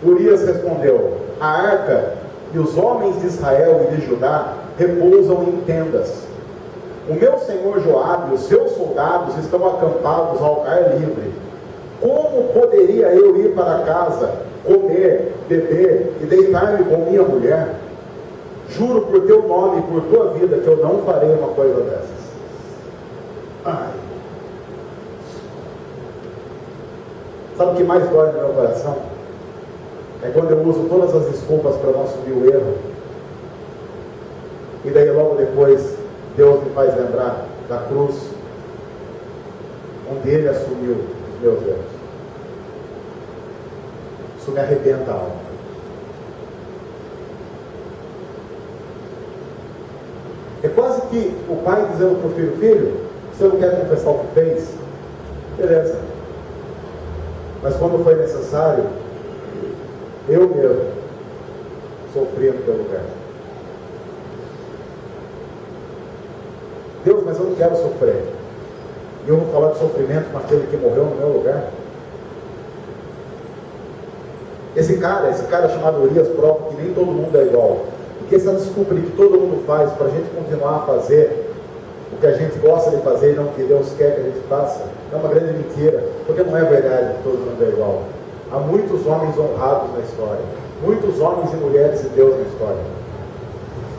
Urias respondeu: a arca e os homens de Israel e de Judá repousam em tendas. O meu senhor Joabe e os seus soldados estão acampados ao ar livre. Como poderia eu ir para casa, comer, beber e deitar-me com minha mulher? Juro por teu nome e por tua vida que eu não farei uma coisa dessas. Ai. Sabe o que mais dói no meu coração? É quando eu uso todas as desculpas para não assumir o erro. E daí logo depois Deus me faz lembrar da cruz, onde Ele assumiu os meus erros. Isso me arrebenta a alma. É quase que o pai dizendo para o filho: filho, você não quer confessar o que fez? Beleza. Mas quando foi necessário, eu mesmo sofri no teu lugar. Deus, mas eu não quero sofrer. E eu vou falar de sofrimento com aquele que morreu no meu lugar. Esse cara chamado Urias prova que nem todo mundo é igual. Porque essa desculpa que todo mundo faz para a gente continuar a fazer o que a gente gosta de fazer e não o que Deus quer que a gente faça, é uma grande mentira. Porque não é verdade que todo mundo é igual. Há muitos homens honrados na história. Muitos homens e mulheres de Deus na história.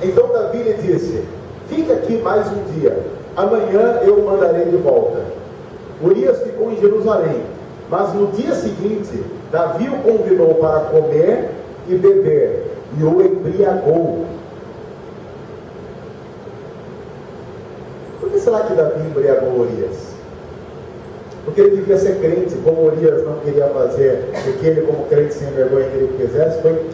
Então Davi lhe disse: fica aqui mais um dia. Amanhã eu o mandarei de volta. Urias ficou em Jerusalém. Mas no dia seguinte, Davi o convidou para comer e beber, e o embriagou. Por que será que Davi embriagou Urias? Porque ele devia ser crente, como Urias não queria fazer, porque ele, como crente sem vergonha, queria que quisesse, foi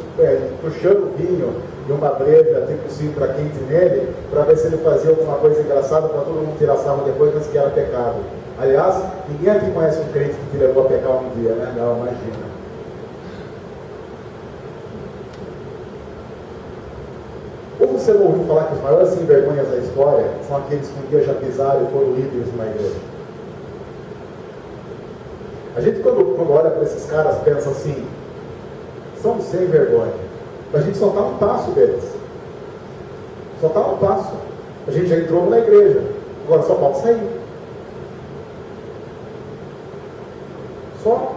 puxando vinho e uma breja tipo cintra quente nele, para ver se ele fazia alguma coisa engraçada para todo mundo tirar sarro depois, mas que era pecado. Aliás, ninguém aqui conhece um crente que te levou a pecar um dia, né? Não, imagina. Ou você não ouviu falar que os maiores sem vergonhas da história são aqueles que um dia já pisaram e foram líderes numa igreja? A gente quando olha para esses caras pensa assim: são sem vergonha. A gente só está um passo deles. Só está um passo. A gente já entrou na igreja. Agora só falta sair. Só.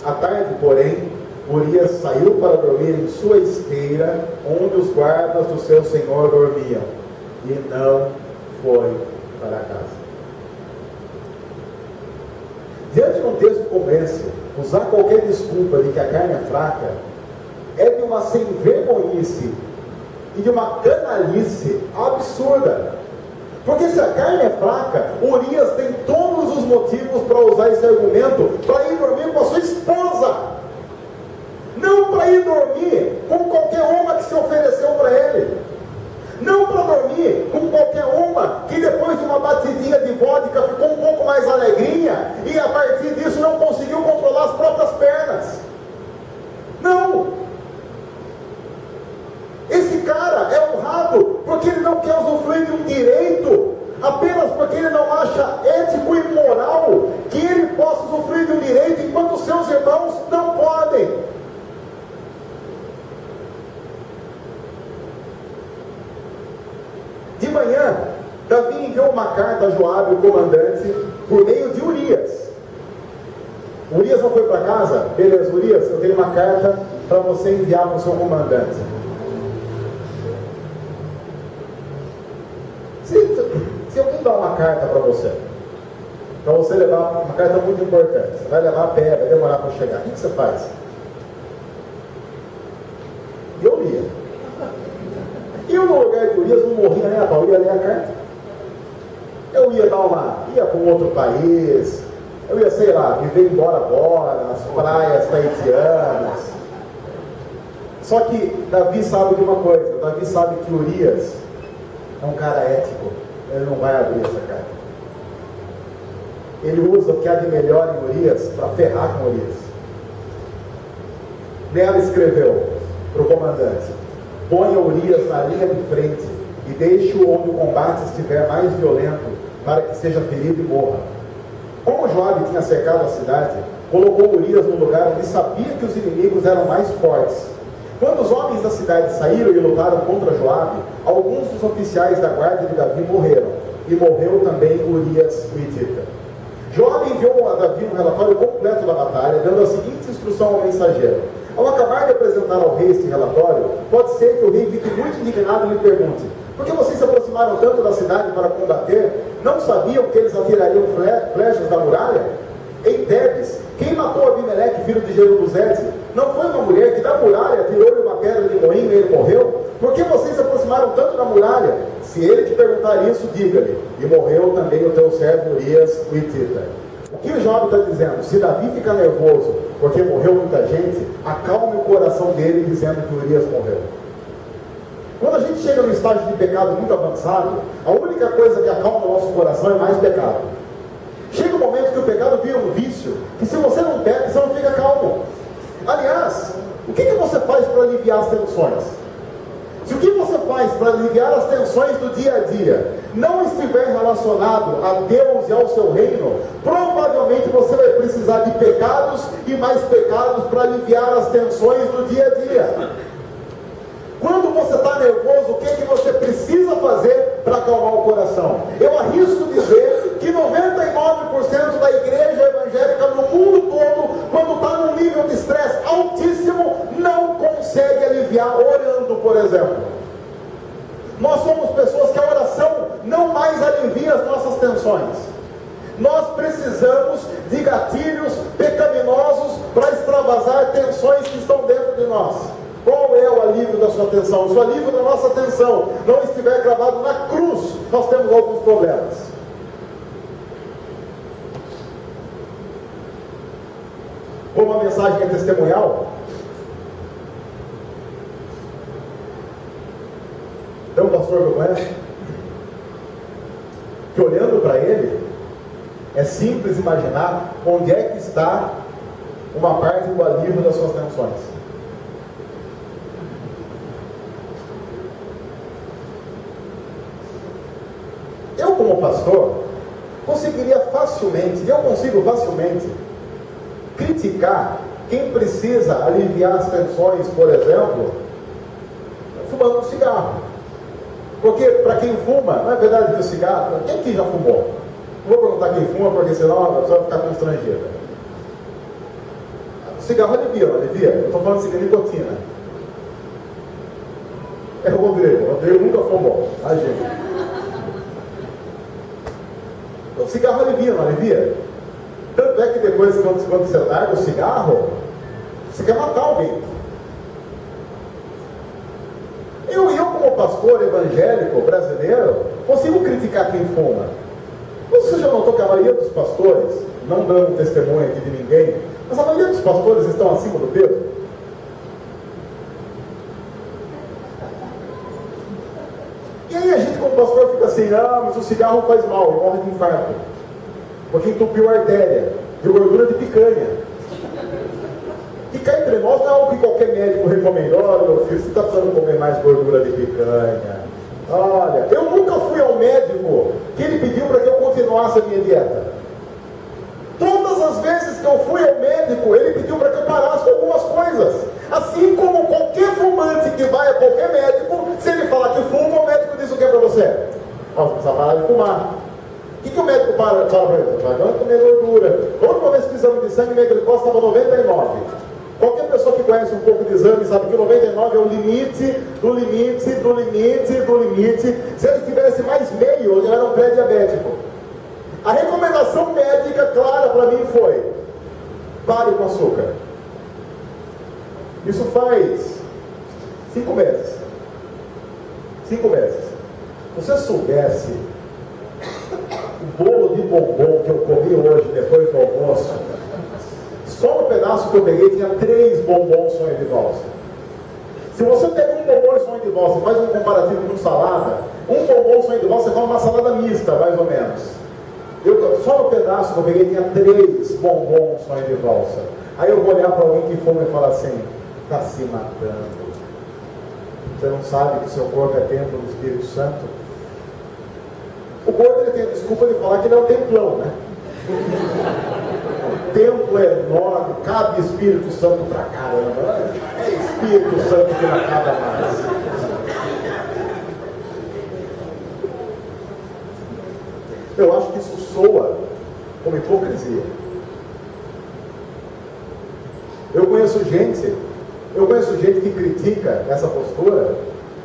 À tarde, porém, Urias saiu para dormir em sua esteira, onde os guardas do seu senhor dormiam, e não foi para casa. Diante de um texto como esse, usar qualquer desculpa de que a carne é fraca é de uma sem-vergonhice e de uma canalice absurda. Porque se a carne é fraca, Urias tem todos os motivos para usar esse argumento para ir dormir com a sua esposa. Não para ir dormir com qualquer uma que se ofereceu para ele. Não para dormir com qualquer uma que depois de uma batidinha de vodka ficou um pouco mais alegrinha e a partir disso não conseguiu controlar as próprias pernas. Não! Esse cara é honrado porque ele não quer usufruir de um direito, apenas porque ele não acha ético e moral que ele possa usufruir de um direito enquanto os seus irmãos não podem. De manhã, Davi enviou uma carta a Joabe, o comandante, por meio de Urias. Urias não foi para casa? Beleza, Urias, eu tenho uma carta para você enviar para o seu comandante. Se alguém dá uma carta para você levar uma carta muito importante, você vai levar a pé, vai demorar para chegar, o que você faz? Eu lia. Eu, no lugar de Urias, não morria nem a pau, eu ia ler a carta. Eu ia ia para um outro país, eu ia, sei lá, viver em Bora Bora, nas praias tahitianas. Só que Davi sabe de uma coisa, Davi sabe que Urias é um cara ético. ele não vai abrir essa carta. Ele usa o que há de melhor em Urias para ferrar com Urias. Nela escreveu para o comandante: ponha Urias na linha de frente e deixe-o onde o combate estiver mais violento, para que seja ferido e morra. Como Joabe tinha cercado a cidade, colocou Urias no lugar onde sabia que os inimigos eram mais fortes. Quando os homens da cidade saíram e lutaram contra Joabe, alguns dos oficiais da guarda de Davi morreram, e morreu também Urias o Hitita. Joabe enviou a Davi um relatório completo da batalha, dando a seguinte instrução ao mensageiro: ao acabar de apresentar ao rei este relatório, pode ser que o rei fique muito indignado e lhe pergunte: por que vocês se aproximaram tanto da cidade para combater? Não sabiam que eles atirariam flechas da muralha? Em Tebes, quem matou Abimeleque, filho de Jerubuzete? Não foi uma mulher que da muralha tirou-lhe uma pedra de moinho e ele morreu? Por que vocês se aproximaram tanto da muralha? Se ele te perguntar isso, diga-lhe: e morreu também o teu servo Urias o Hitita. O que o Jobe está dizendo? Se Davi fica nervoso porque morreu muita gente, acalme o coração dele dizendo que Urias morreu. Quando a gente chega no estágio de pecado muito avançado, a única coisa que acalma o nosso coração é mais pecado. Chega um momento que o pecado vira um vício, que se você não peca, você não fica calmo. Aliás, o que você faz para aliviar as tensões? Se o que você faz para aliviar as tensões do dia a dia não estiver relacionado a Deus e ao seu reino, provavelmente você vai precisar de pecados e mais pecados para aliviar as tensões do dia a dia. Quando você está nervoso, o que você precisa fazer para acalmar o coração? Eu arrisco dizer que 99% da igreja evangélica no mundo todo, quando está num nível de estresse altíssimo, não consegue aliviar orando, por exemplo. Nós somos pessoas que a oração não mais alivia as nossas tensões. Nós precisamos de gatilhos pecaminosos para extravasar tensões que estão dentro de nós. Qual é o alívio da sua tensão? Se o alívio da nossa tensão não estiver cravado na cruz, nós temos alguns problemas. Como a mensagem é testemunhal, tem um pastor que eu conheço, que olhando para ele, é simples imaginar onde é que está uma parte do alívio das suas tensões. Eu, como pastor, conseguiria facilmente, eu consigo facilmente criticar quem precisa aliviar as tensões, por exemplo, fumando um cigarro. Porque para quem fuma, não é verdade que o cigarro, quem aqui já fumou? Não vou perguntar quem fuma, porque senão a pessoa vai ficar constrangida. O cigarro alivia, não alivia? Eu estou falando de nicotina. É o Rodrigo nunca fumou, a gente. O cigarro alivia, não alivia? Tanto é que depois, quando você larga o cigarro, você quer matar alguém. Eu como pastor evangélico brasileiro, consigo criticar quem fuma. Você já notou que a maioria dos pastores, não dando testemunho aqui de ninguém, mas a maioria dos pastores estão acima do peso? E aí a gente como pastor fica assim: ah, mas o cigarro faz mal, morre de infarto, porque entupiu a artéria, de gordura de picanha. Que cá entre nós não é algo que qualquer médico recomenda. Olha, meu filho, você está precisando comer mais gordura de picanha. Olha, eu nunca fui ao médico que ele pediu para que eu continuasse a minha dieta. Todas as vezes que eu fui ao médico, ele pediu para que eu parasse com algumas coisas. Assim como qualquer fumante que vai a qualquer médico, se ele falar que fuma, o médico diz o que para você? Ó, você precisa parar de fumar. O que o médico fala para ele? Vai não comer gordura. A última vez que fiz exame de sangue, minha glicose estava 99. Qualquer pessoa que conhece um pouco de exame sabe que 99 é o limite, do limite, do limite, do limite. Se ele tivesse mais meio, ele era um pré-diabético. A recomendação médica clara para mim foi: pare com açúcar. Isso faz 5 meses. 5 meses. Se você soubesse o bolo de bombom que eu comi hoje depois do almoço, só no pedaço que eu peguei tinha 3 bombons sonho de valsa. Se você pega um bombom e sonho de valsa e faz um comparativo com salada, um bombom sonho de valsa, você come uma salada mista, mais ou menos. Só no pedaço que eu peguei tinha 3 bombons sonho de valsa. Aí eu vou olhar para alguém que fome e falar assim, está se matando. Você não sabe que o seu corpo é templo do Espírito Santo? O corpo ele tem a desculpa de falar que ele é um templão, né? O templo é enorme, cabe Espírito Santo pra caramba. É Espírito Santo que não acaba mais. Eu acho que isso soa como hipocrisia. Eu conheço gente que critica essa postura,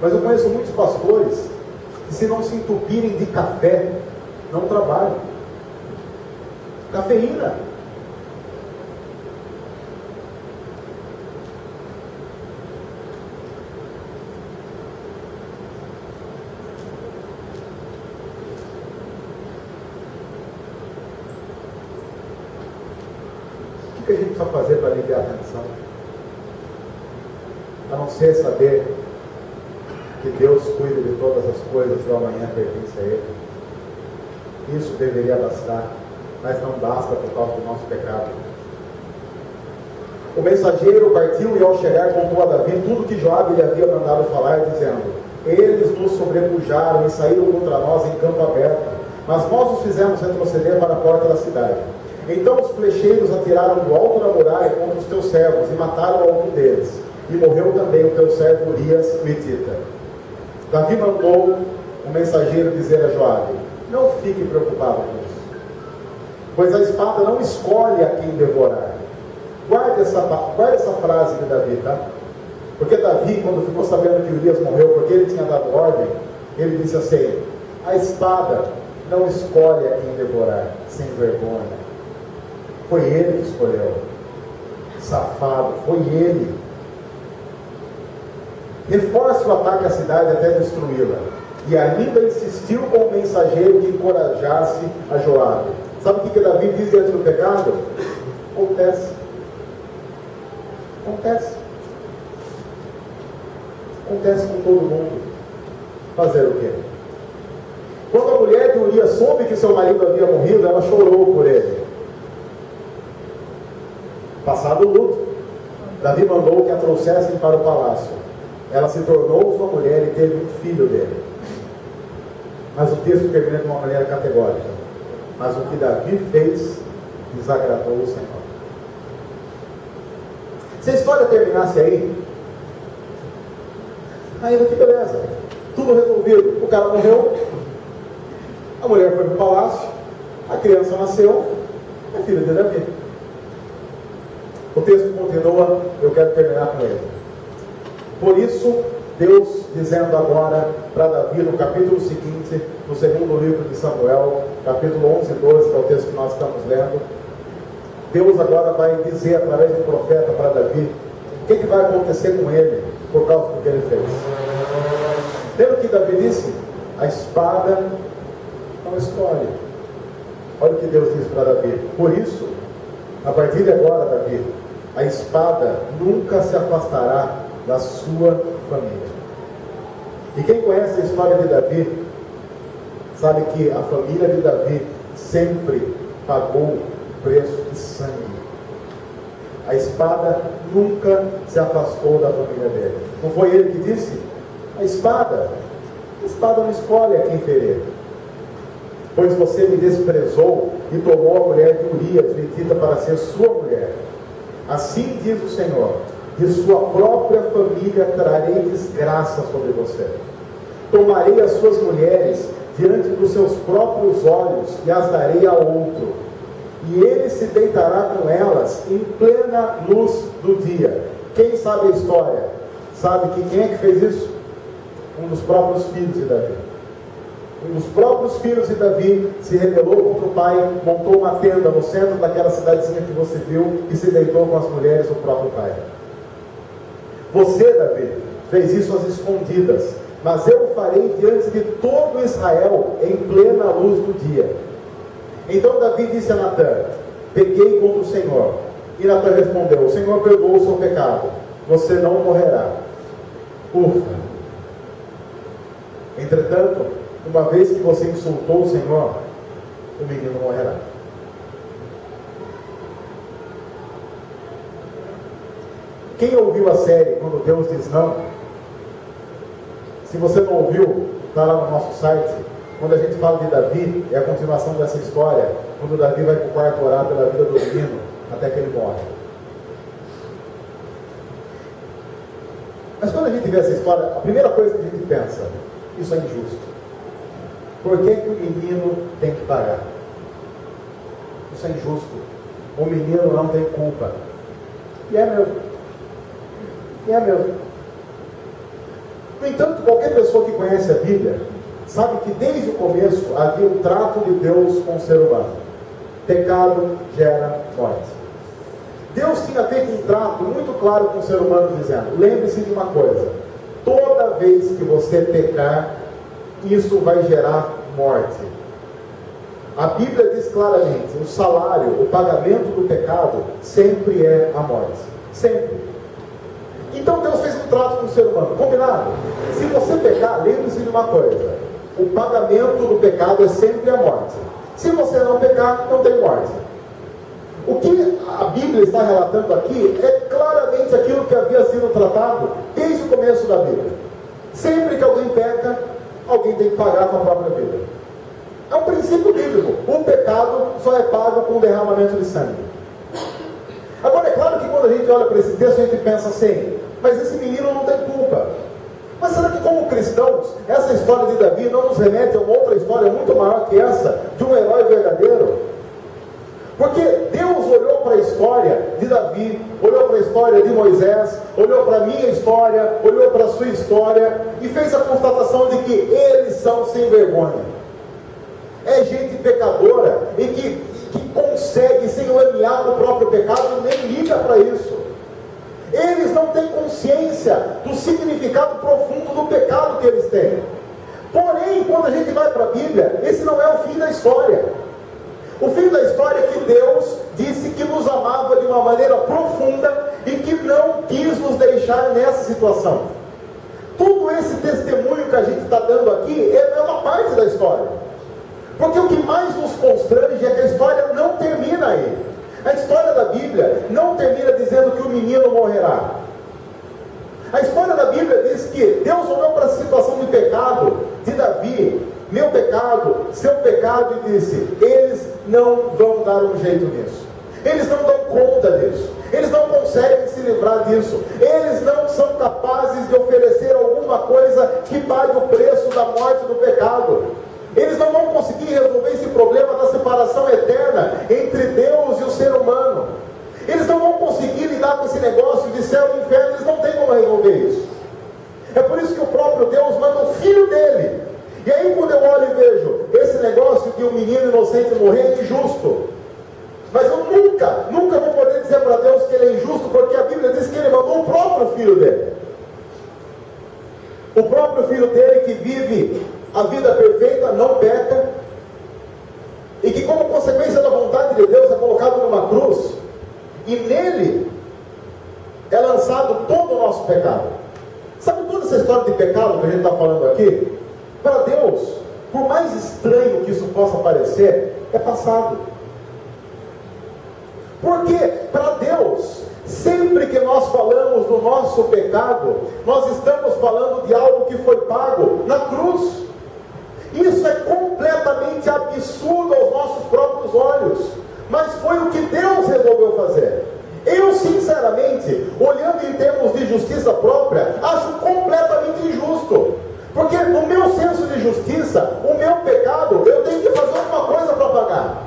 mas eu conheço muitos pastores que, se não se entupirem de café, não trabalham. Cafeína. O que a gente precisa fazer para aliviar a tensão? A não ser saber que Deus cuida de todas as coisas e o amanhã pertence a Ele. Isso deveria bastar, mas não basta por causa do nosso pecado. O mensageiro partiu e, ao chegar, contou a Davi tudo que Joabe lhe havia mandado falar, dizendo: eles nos sobrepujaram e saíram contra nós em campo aberto, mas nós os fizemos retroceder para a porta da cidade. Então os flecheiros atiraram do alto da muralha contra os teus servos e mataram algum deles, e morreu também o teu servo Urias, o Hitita. Davi mandou o mensageiro dizer a Joabe: não fique preocupado com isso, pois a espada não escolhe a quem devorar. Guarde essa frase de Davi, tá? Porque Davi, quando ficou sabendo que Urias morreu, porque ele tinha dado ordem, ele disse assim: a espada não escolhe a quem devorar, sem vergonha. Foi ele que escolheu. Safado, foi ele. Reforce o ataque à cidade até destruí-la. E ainda insistiu com o mensageiro que encorajasse a Joabe. Sabe o que Davi diz diante do pecado? Acontece. Acontece. Acontece com todo mundo. Fazer o quê? Quando a mulher de Urias soube que seu marido havia morrido, ela chorou por ele. Passado o luto, Davi mandou que a trouxessem para o palácio. Ela se tornou sua mulher e teve um filho dele. Mas o texto termina de uma maneira categórica. Mas o que Davi fez desagradou o Senhor. Se a história terminasse aí, ainda que beleza, tudo resolvido. O cara morreu, a mulher foi para o palácio, a criança nasceu, é filha de Davi. O texto continua, eu quero terminar com ele. Por isso, Deus dizendo agora para Davi, no capítulo seguinte, no segundo livro de Samuel, capítulo 11 e 12, que é o texto que nós estamos lendo, Deus agora vai dizer através do profeta para Davi o que vai acontecer com ele por causa do que ele fez. Lembra o que Davi disse? A espada não escolhe. Olha o que Deus diz para Davi. Por isso, a partir de agora, Davi, a espada nunca se afastará da sua família. E quem conhece a história de Davi, sabe que a família de Davi sempre pagou o preço de sangue. A espada nunca se afastou da família dele. Não foi ele que disse? A espada não escolhe a quem ferir. Pois você me desprezou e tomou a mulher de Urias, o Hitita, para ser sua mulher. Assim diz o Senhor: de sua própria família trarei desgraça sobre você. Tomarei as suas mulheres diante dos seus próprios olhos e as darei a outro. E ele se deitará com elas em plena luz do dia. Quem sabe a história? Sabe que quem é que fez isso? Um dos próprios filhos de Davi. Um dos próprios filhos de Davi se rebelou contra o pai, montou uma tenda no centro daquela cidadezinha que você viu e se deitou com as mulheres do próprio pai. Você, Davi, fez isso às escondidas, mas eu o farei diante de todo Israel em plena luz do dia. Então Davi disse a Natã: pequei contra o Senhor. E Natã respondeu: o Senhor perdoou o seu pecado, você não morrerá. Ufa! Entretanto, uma vez que você insultou o Senhor, o menino morrerá. Quem ouviu a série Quando Deus Diz Não? Se você não ouviu, está lá no nosso site. Quando a gente fala de Davi, é a continuação dessa história, quando Davi vai para o quarto orar pela vida do menino, até que ele morre. Mas quando a gente vê essa história, a primeira coisa que a gente pensa, isso é injusto. Por que que o menino tem que pagar? Isso é injusto. O menino não tem culpa. E é mesmo. E é mesmo. No entanto, qualquer pessoa que conhece a Bíblia sabe que desde o começo havia um trato de Deus com o ser humano. Pecado gera morte. Deus tinha feito um trato muito claro com o ser humano, dizendo: lembre-se de uma coisa, toda vez que você pecar, isso vai gerar morte. A Bíblia diz claramente, o salário, o pagamento do pecado sempre é a morte. Sempre. Então Deus fez um trato com o ser humano, combinado? Se você pecar, lembre-se de uma coisa, o pagamento do pecado é sempre a morte. Se você não pecar, não tem morte. O que a Bíblia está relatando aqui é claramente aquilo que havia sido tratado desde o começo da Bíblia. Sempre que alguém peca, alguém tem que pagar com a própria vida. É um princípio bíblico. O pecado só é pago com o derramamento de sangue. Agora, é claro que quando a gente olha para esse texto, a gente pensa assim: mas esse menino não tem culpa. Mas será que, como cristãos, essa história de Davi não nos remete a uma outra história muito maior que essa, de um herói verdadeiro? Porque Deus olhou para a história de Davi, olhou para a história de Moisés, olhou para a minha história, olhou para a sua história e fez a constatação de que eles são sem vergonha. É gente pecadora e que consegue se enlamear no próprio pecado e nem liga para isso. Eles não têm consciência do significado profundo do pecado que eles têm. Porém, quando a gente vai para a Bíblia, esse não é o fim da história. O fim da história é que Deus disse que nos amava de uma maneira profunda e que não quis nos deixar nessa situação. Todo esse testemunho que a gente está dando aqui é uma parte da história. Porque o que mais nos constrange é que a história não termina aí. A história da Bíblia não termina dizendo que o menino morrerá. A história da Bíblia diz que Deus olhou para a situação de pecado de Davi, meu pecado, seu pecado, e disse: eles não vão dar um jeito nisso. Eles não dão conta disso. Eles não conseguem se livrar disso. Eles não são capazes de oferecer alguma coisa que pague o preço da morte do pecado. Eles não vão conseguir resolver esse problema da separação eterna entre Deus e o ser humano. Eles não vão conseguir lidar com esse negócio de céu e inferno. Eles não têm como resolver isso. É por isso que o próprio Deus manda o filho dele. E aí, quando eu olho e vejo esse negócio de um menino inocente morrer, é injusto. Mas eu nunca vou poder dizer para Deus que ele é injusto, porque a Bíblia diz que ele mandou o próprio filho dele. O próprio filho dele, que vive a vida perfeita, não peca, e que, como consequência da vontade de Deus, é colocado numa cruz, e nele é lançado todo o nosso pecado. Sabe toda essa história de pecado que a gente está falando aqui? Para Deus, por mais estranho que isso possa parecer, é passado. Porque para Deus, sempre que nós falamos do nosso pecado, nós estamos falando de algo que foi pago na cruz. Isso é completamente absurdo aos nossos próprios olhos, mas foi o que Deus resolveu fazer. Eu, sinceramente, olhando em termos de justiça própria, acho completamente injusto. Porque no meu senso de justiça, o meu pecado, eu tenho que fazer alguma coisa para pagar.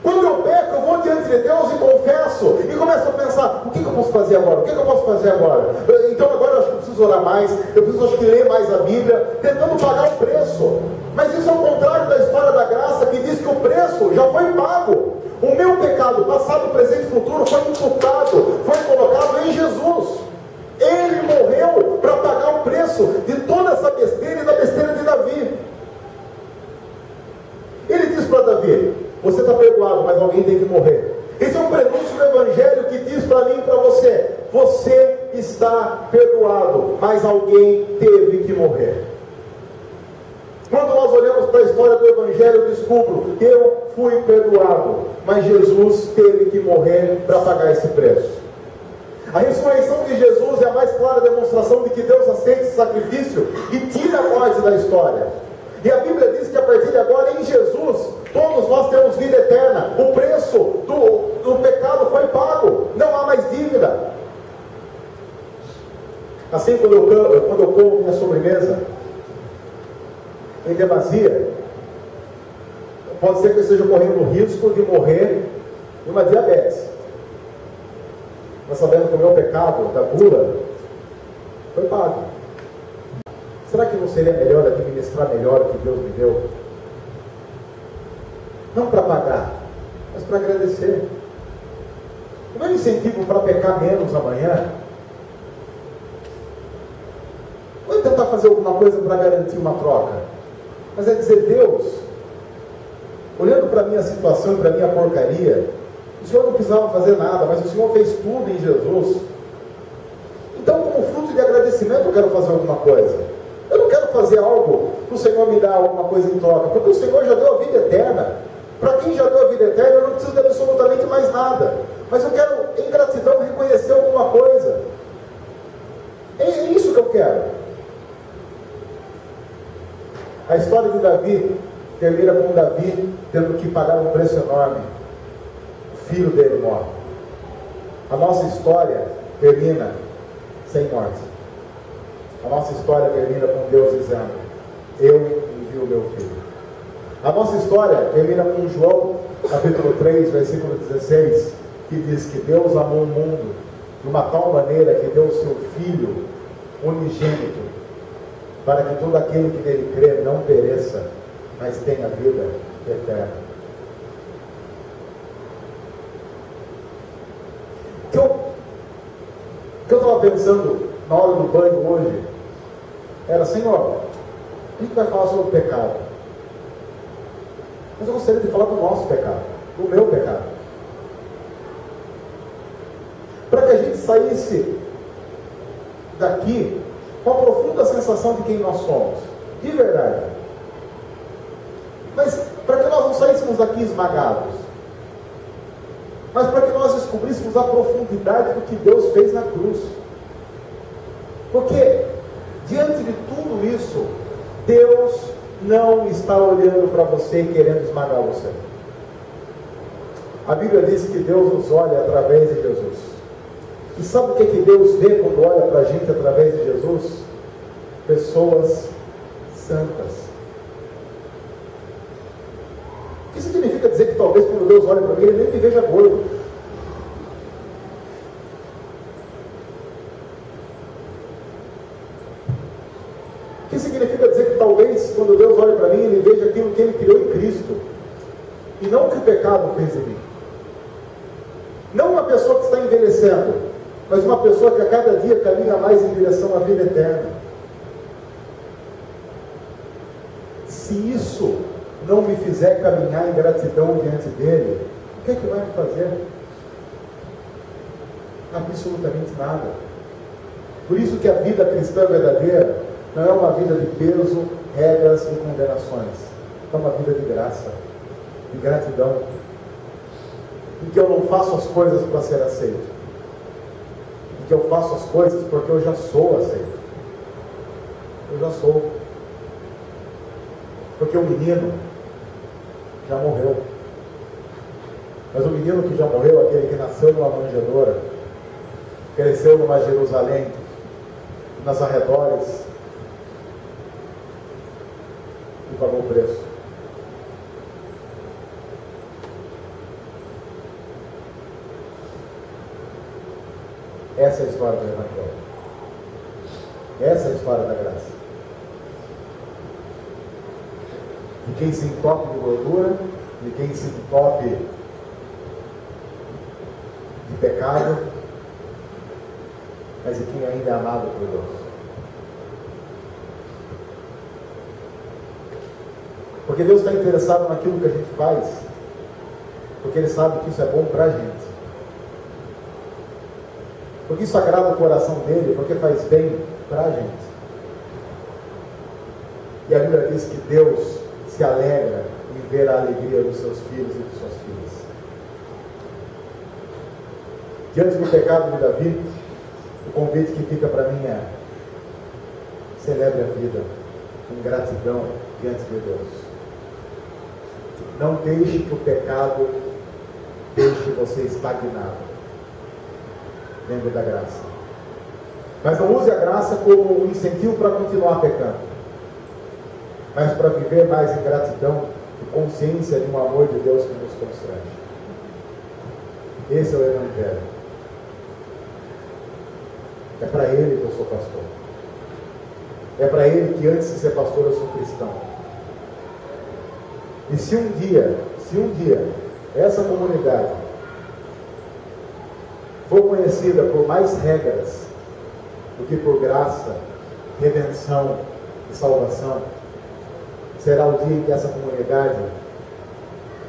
Quando eu peco, eu vou diante de Deus e confesso, e começo a pensar: o que eu posso fazer agora? O que eu posso fazer agora? Então agora eu acho que eu preciso orar mais, eu preciso, acho que, ler mais a Bíblia, tentando pagar o preço. Mas isso é o contrário da história da graça, que diz que o preço já foi pago. O meu pecado, passado, presente e futuro, foi imputado, foi colocado em Jesus. Ele morreu para pagar o preço de toda essa besteira e da besteira de Davi. Ele diz para Davi: você está perdoado, mas alguém tem que morrer. Esse é um prenúncio do Evangelho que diz para mim e para você: você está perdoado, mas alguém teve que morrer. Quando nós olhamos para a história do Evangelho, eu descubro que eu fui perdoado, mas Jesus teve que morrer para pagar esse preço. A ressurreição de Jesus é a mais clara demonstração de que Deus aceita esse sacrifício e tira a morte da história. E a Bíblia diz que a partir de agora, em Jesus, todos nós temos vida eterna. O preço do pecado foi pago, não há mais dívida. Assim, quando eu como minha sobremesa em demasia, pode ser que eu esteja correndo o risco de morrer de uma diabetes. Mas sabendo que o meu pecado da gula foi pago. Será que não seria melhor administrar melhor o que Deus me deu? Não para pagar, mas para agradecer. O meu incentivo para pecar menos amanhã não é tentar fazer alguma coisa para garantir uma troca, mas é dizer: Deus, olhando para a minha situação e para a minha porcaria, o Senhor não precisava fazer nada, mas o Senhor fez tudo em Jesus. Então, como fruto de agradecimento, eu quero fazer alguma coisa. Eu não quero fazer algo que o Senhor me dá alguma coisa em troca, porque o Senhor já deu a vida eterna. Para quem já deu a vida eterna, eu não preciso de absolutamente mais nada. Mas eu quero, em gratidão, reconhecer alguma coisa. É isso que eu quero. A história de Davi termina com Davi tendo que pagar um preço enorme. O filho dele morre. A nossa história termina sem morte. A nossa história termina com Deus dizendo: eu envio o meu filho. A nossa história termina com João, capítulo 3, versículo 16, que diz que Deus amou o mundo de uma tal maneira que deu o seu Filho unigênito, para que todo aquele que nele crê não pereça, mas tenha vida eterna. O que eu estava pensando na hora do banho hoje era: Senhor, a gente vai falar sobre o pecado, mas eu gostaria de falar do nosso pecado, do meu pecado, para que a gente saísse daqui com a profunda sensação de quem nós somos, de verdade. Mas para que nós não saíssemos daqui esmagados, mas para que nós descobríssemos a profundidade do que Deus fez na cruz. Porque diante de tudo isso, Deus não está olhando para você e querendo esmagar você. A Bíblia diz que Deus nos olha através de Jesus. E sabe o que Deus vê quando olha para a gente através de Jesus? Pessoas santas. O que significa dizer que talvez quando Deus olha para mim, Ele nem me veja gordo? O que significa dizer que talvez quando Deus olha para mim, Ele veja aquilo que Ele criou em Cristo, e não o que o pecado fez em mim? Não uma pessoa que está envelhecendo, mas uma pessoa que a cada dia caminha mais em direção à vida eterna. Se isso não me fizer caminhar em gratidão diante dele, o que é que vai me fazer? Absolutamente nada. Por isso que a vida cristã verdadeira não é uma vida de peso, regras e condenações. É uma vida de graça, de gratidão, em que eu não faço as coisas para ser aceito, em que eu faço as coisas porque eu já sou aceito. Eu já sou. Porque o menino já morreu. Mas o menino que já morreu, aquele que nasceu numa manjedoura, cresceu numa Jerusalém, nas arredores, e pagou o preço. Essa é a história do Evangelho. Essa é a história da graça. De quem se entope de gordura, de quem se entope de pecado, mas de quem ainda é amado por Deus. Porque Deus está interessado naquilo que a gente faz, porque Ele sabe que isso é bom para a gente. porque isso agrada o coração dele, porque faz bem para a gente. E a Bíblia diz que Deus se alegra em ver a alegria dos seus filhos e de suas filhas. Diante do pecado de Davi, o convite que fica para mim é: celebre a vida com gratidão diante de Deus. Não deixe que o pecado deixe você estagnado. Lembre da graça. Mas não use a graça como um incentivo para continuar pecando, mas para viver mais em gratidão e consciência de um amor de Deus que nos constrange. Esse é o Evangelho. É para ele que eu sou pastor. É para ele que antes de ser pastor eu sou cristão. E se um dia essa comunidade for conhecida por mais regras do que por graça, redenção e salvação, será o dia em que essa comunidade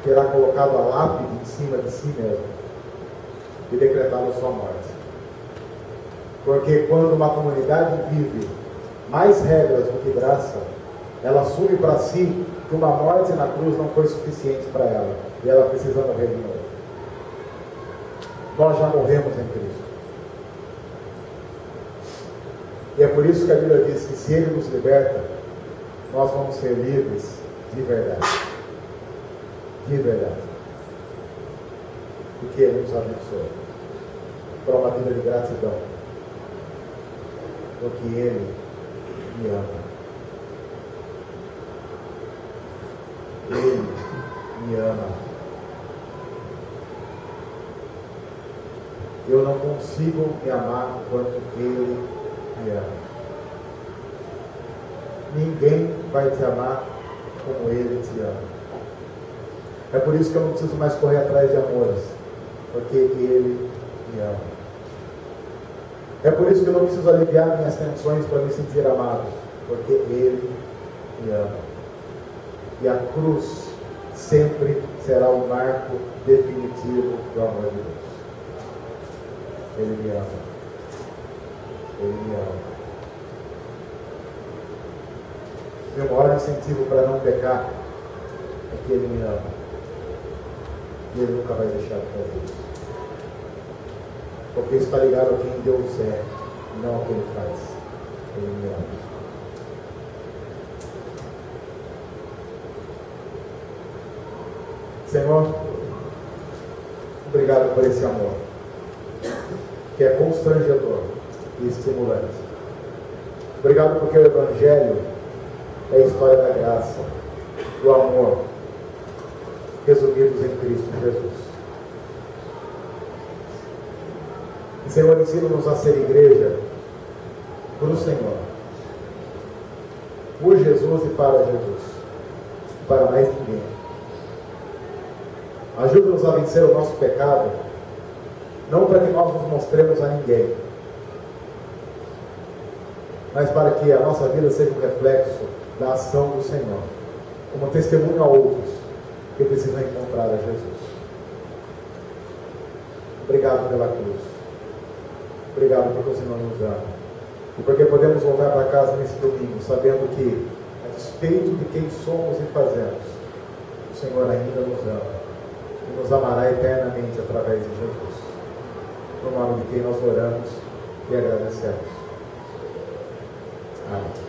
terá colocado a lápide em cima de si mesmo e decretado a sua morte. Porque quando uma comunidade vive mais regras do que graça, ela assume para si que uma morte na cruz não foi suficiente para ela, e ela precisa morrer de novo. Nós já morremos em Cristo. E é por isso que a Bíblia diz que se Ele nos liberta, nós vamos ser livres de verdade. De verdade. Porque Ele nos abençoa para uma vida de gratidão. Porque Ele me ama. Ele me ama. Eu não consigo me amar quanto Ele me ama. Ninguém vai te amar como Ele te ama. É por isso que eu não preciso mais correr atrás de amores, porque Ele me ama. É por isso que eu não preciso aliviar minhas tensões para me sentir amado, porque Ele me ama. E a cruz sempre será o marco definitivo do amor de Deus. Ele me ama. Ele me ama. Meu maior incentivo para não pecar é que Ele me ama. E Ele nunca vai deixar de fazer isso. Porque está ligado a quem Deus é, não ao que Ele faz. Ele me ama. Senhor, obrigado por esse amor, que é constrangedor e estimulante. Obrigado porque o Evangelho é a história da graça, do amor, resumidos em Cristo Jesus. E, Senhor, ensina-nos a ser igreja do Senhor, por Jesus e para Jesus, para mais ninguém. Ajuda-nos a vencer o nosso pecado, não para que nós nos mostremos a ninguém, mas para que a nossa vida seja um reflexo da ação do Senhor, como testemunho a outros que precisam encontrar a Jesus. Obrigado pela cruz. Obrigado porque o Senhor nos ama. E porque podemos voltar para casa nesse domingo, sabendo que, a despeito de quem somos e fazemos, o Senhor ainda nos ama. E nos amará eternamente através de Jesus. No nome de quem nós oramos e agradecemos. Amém.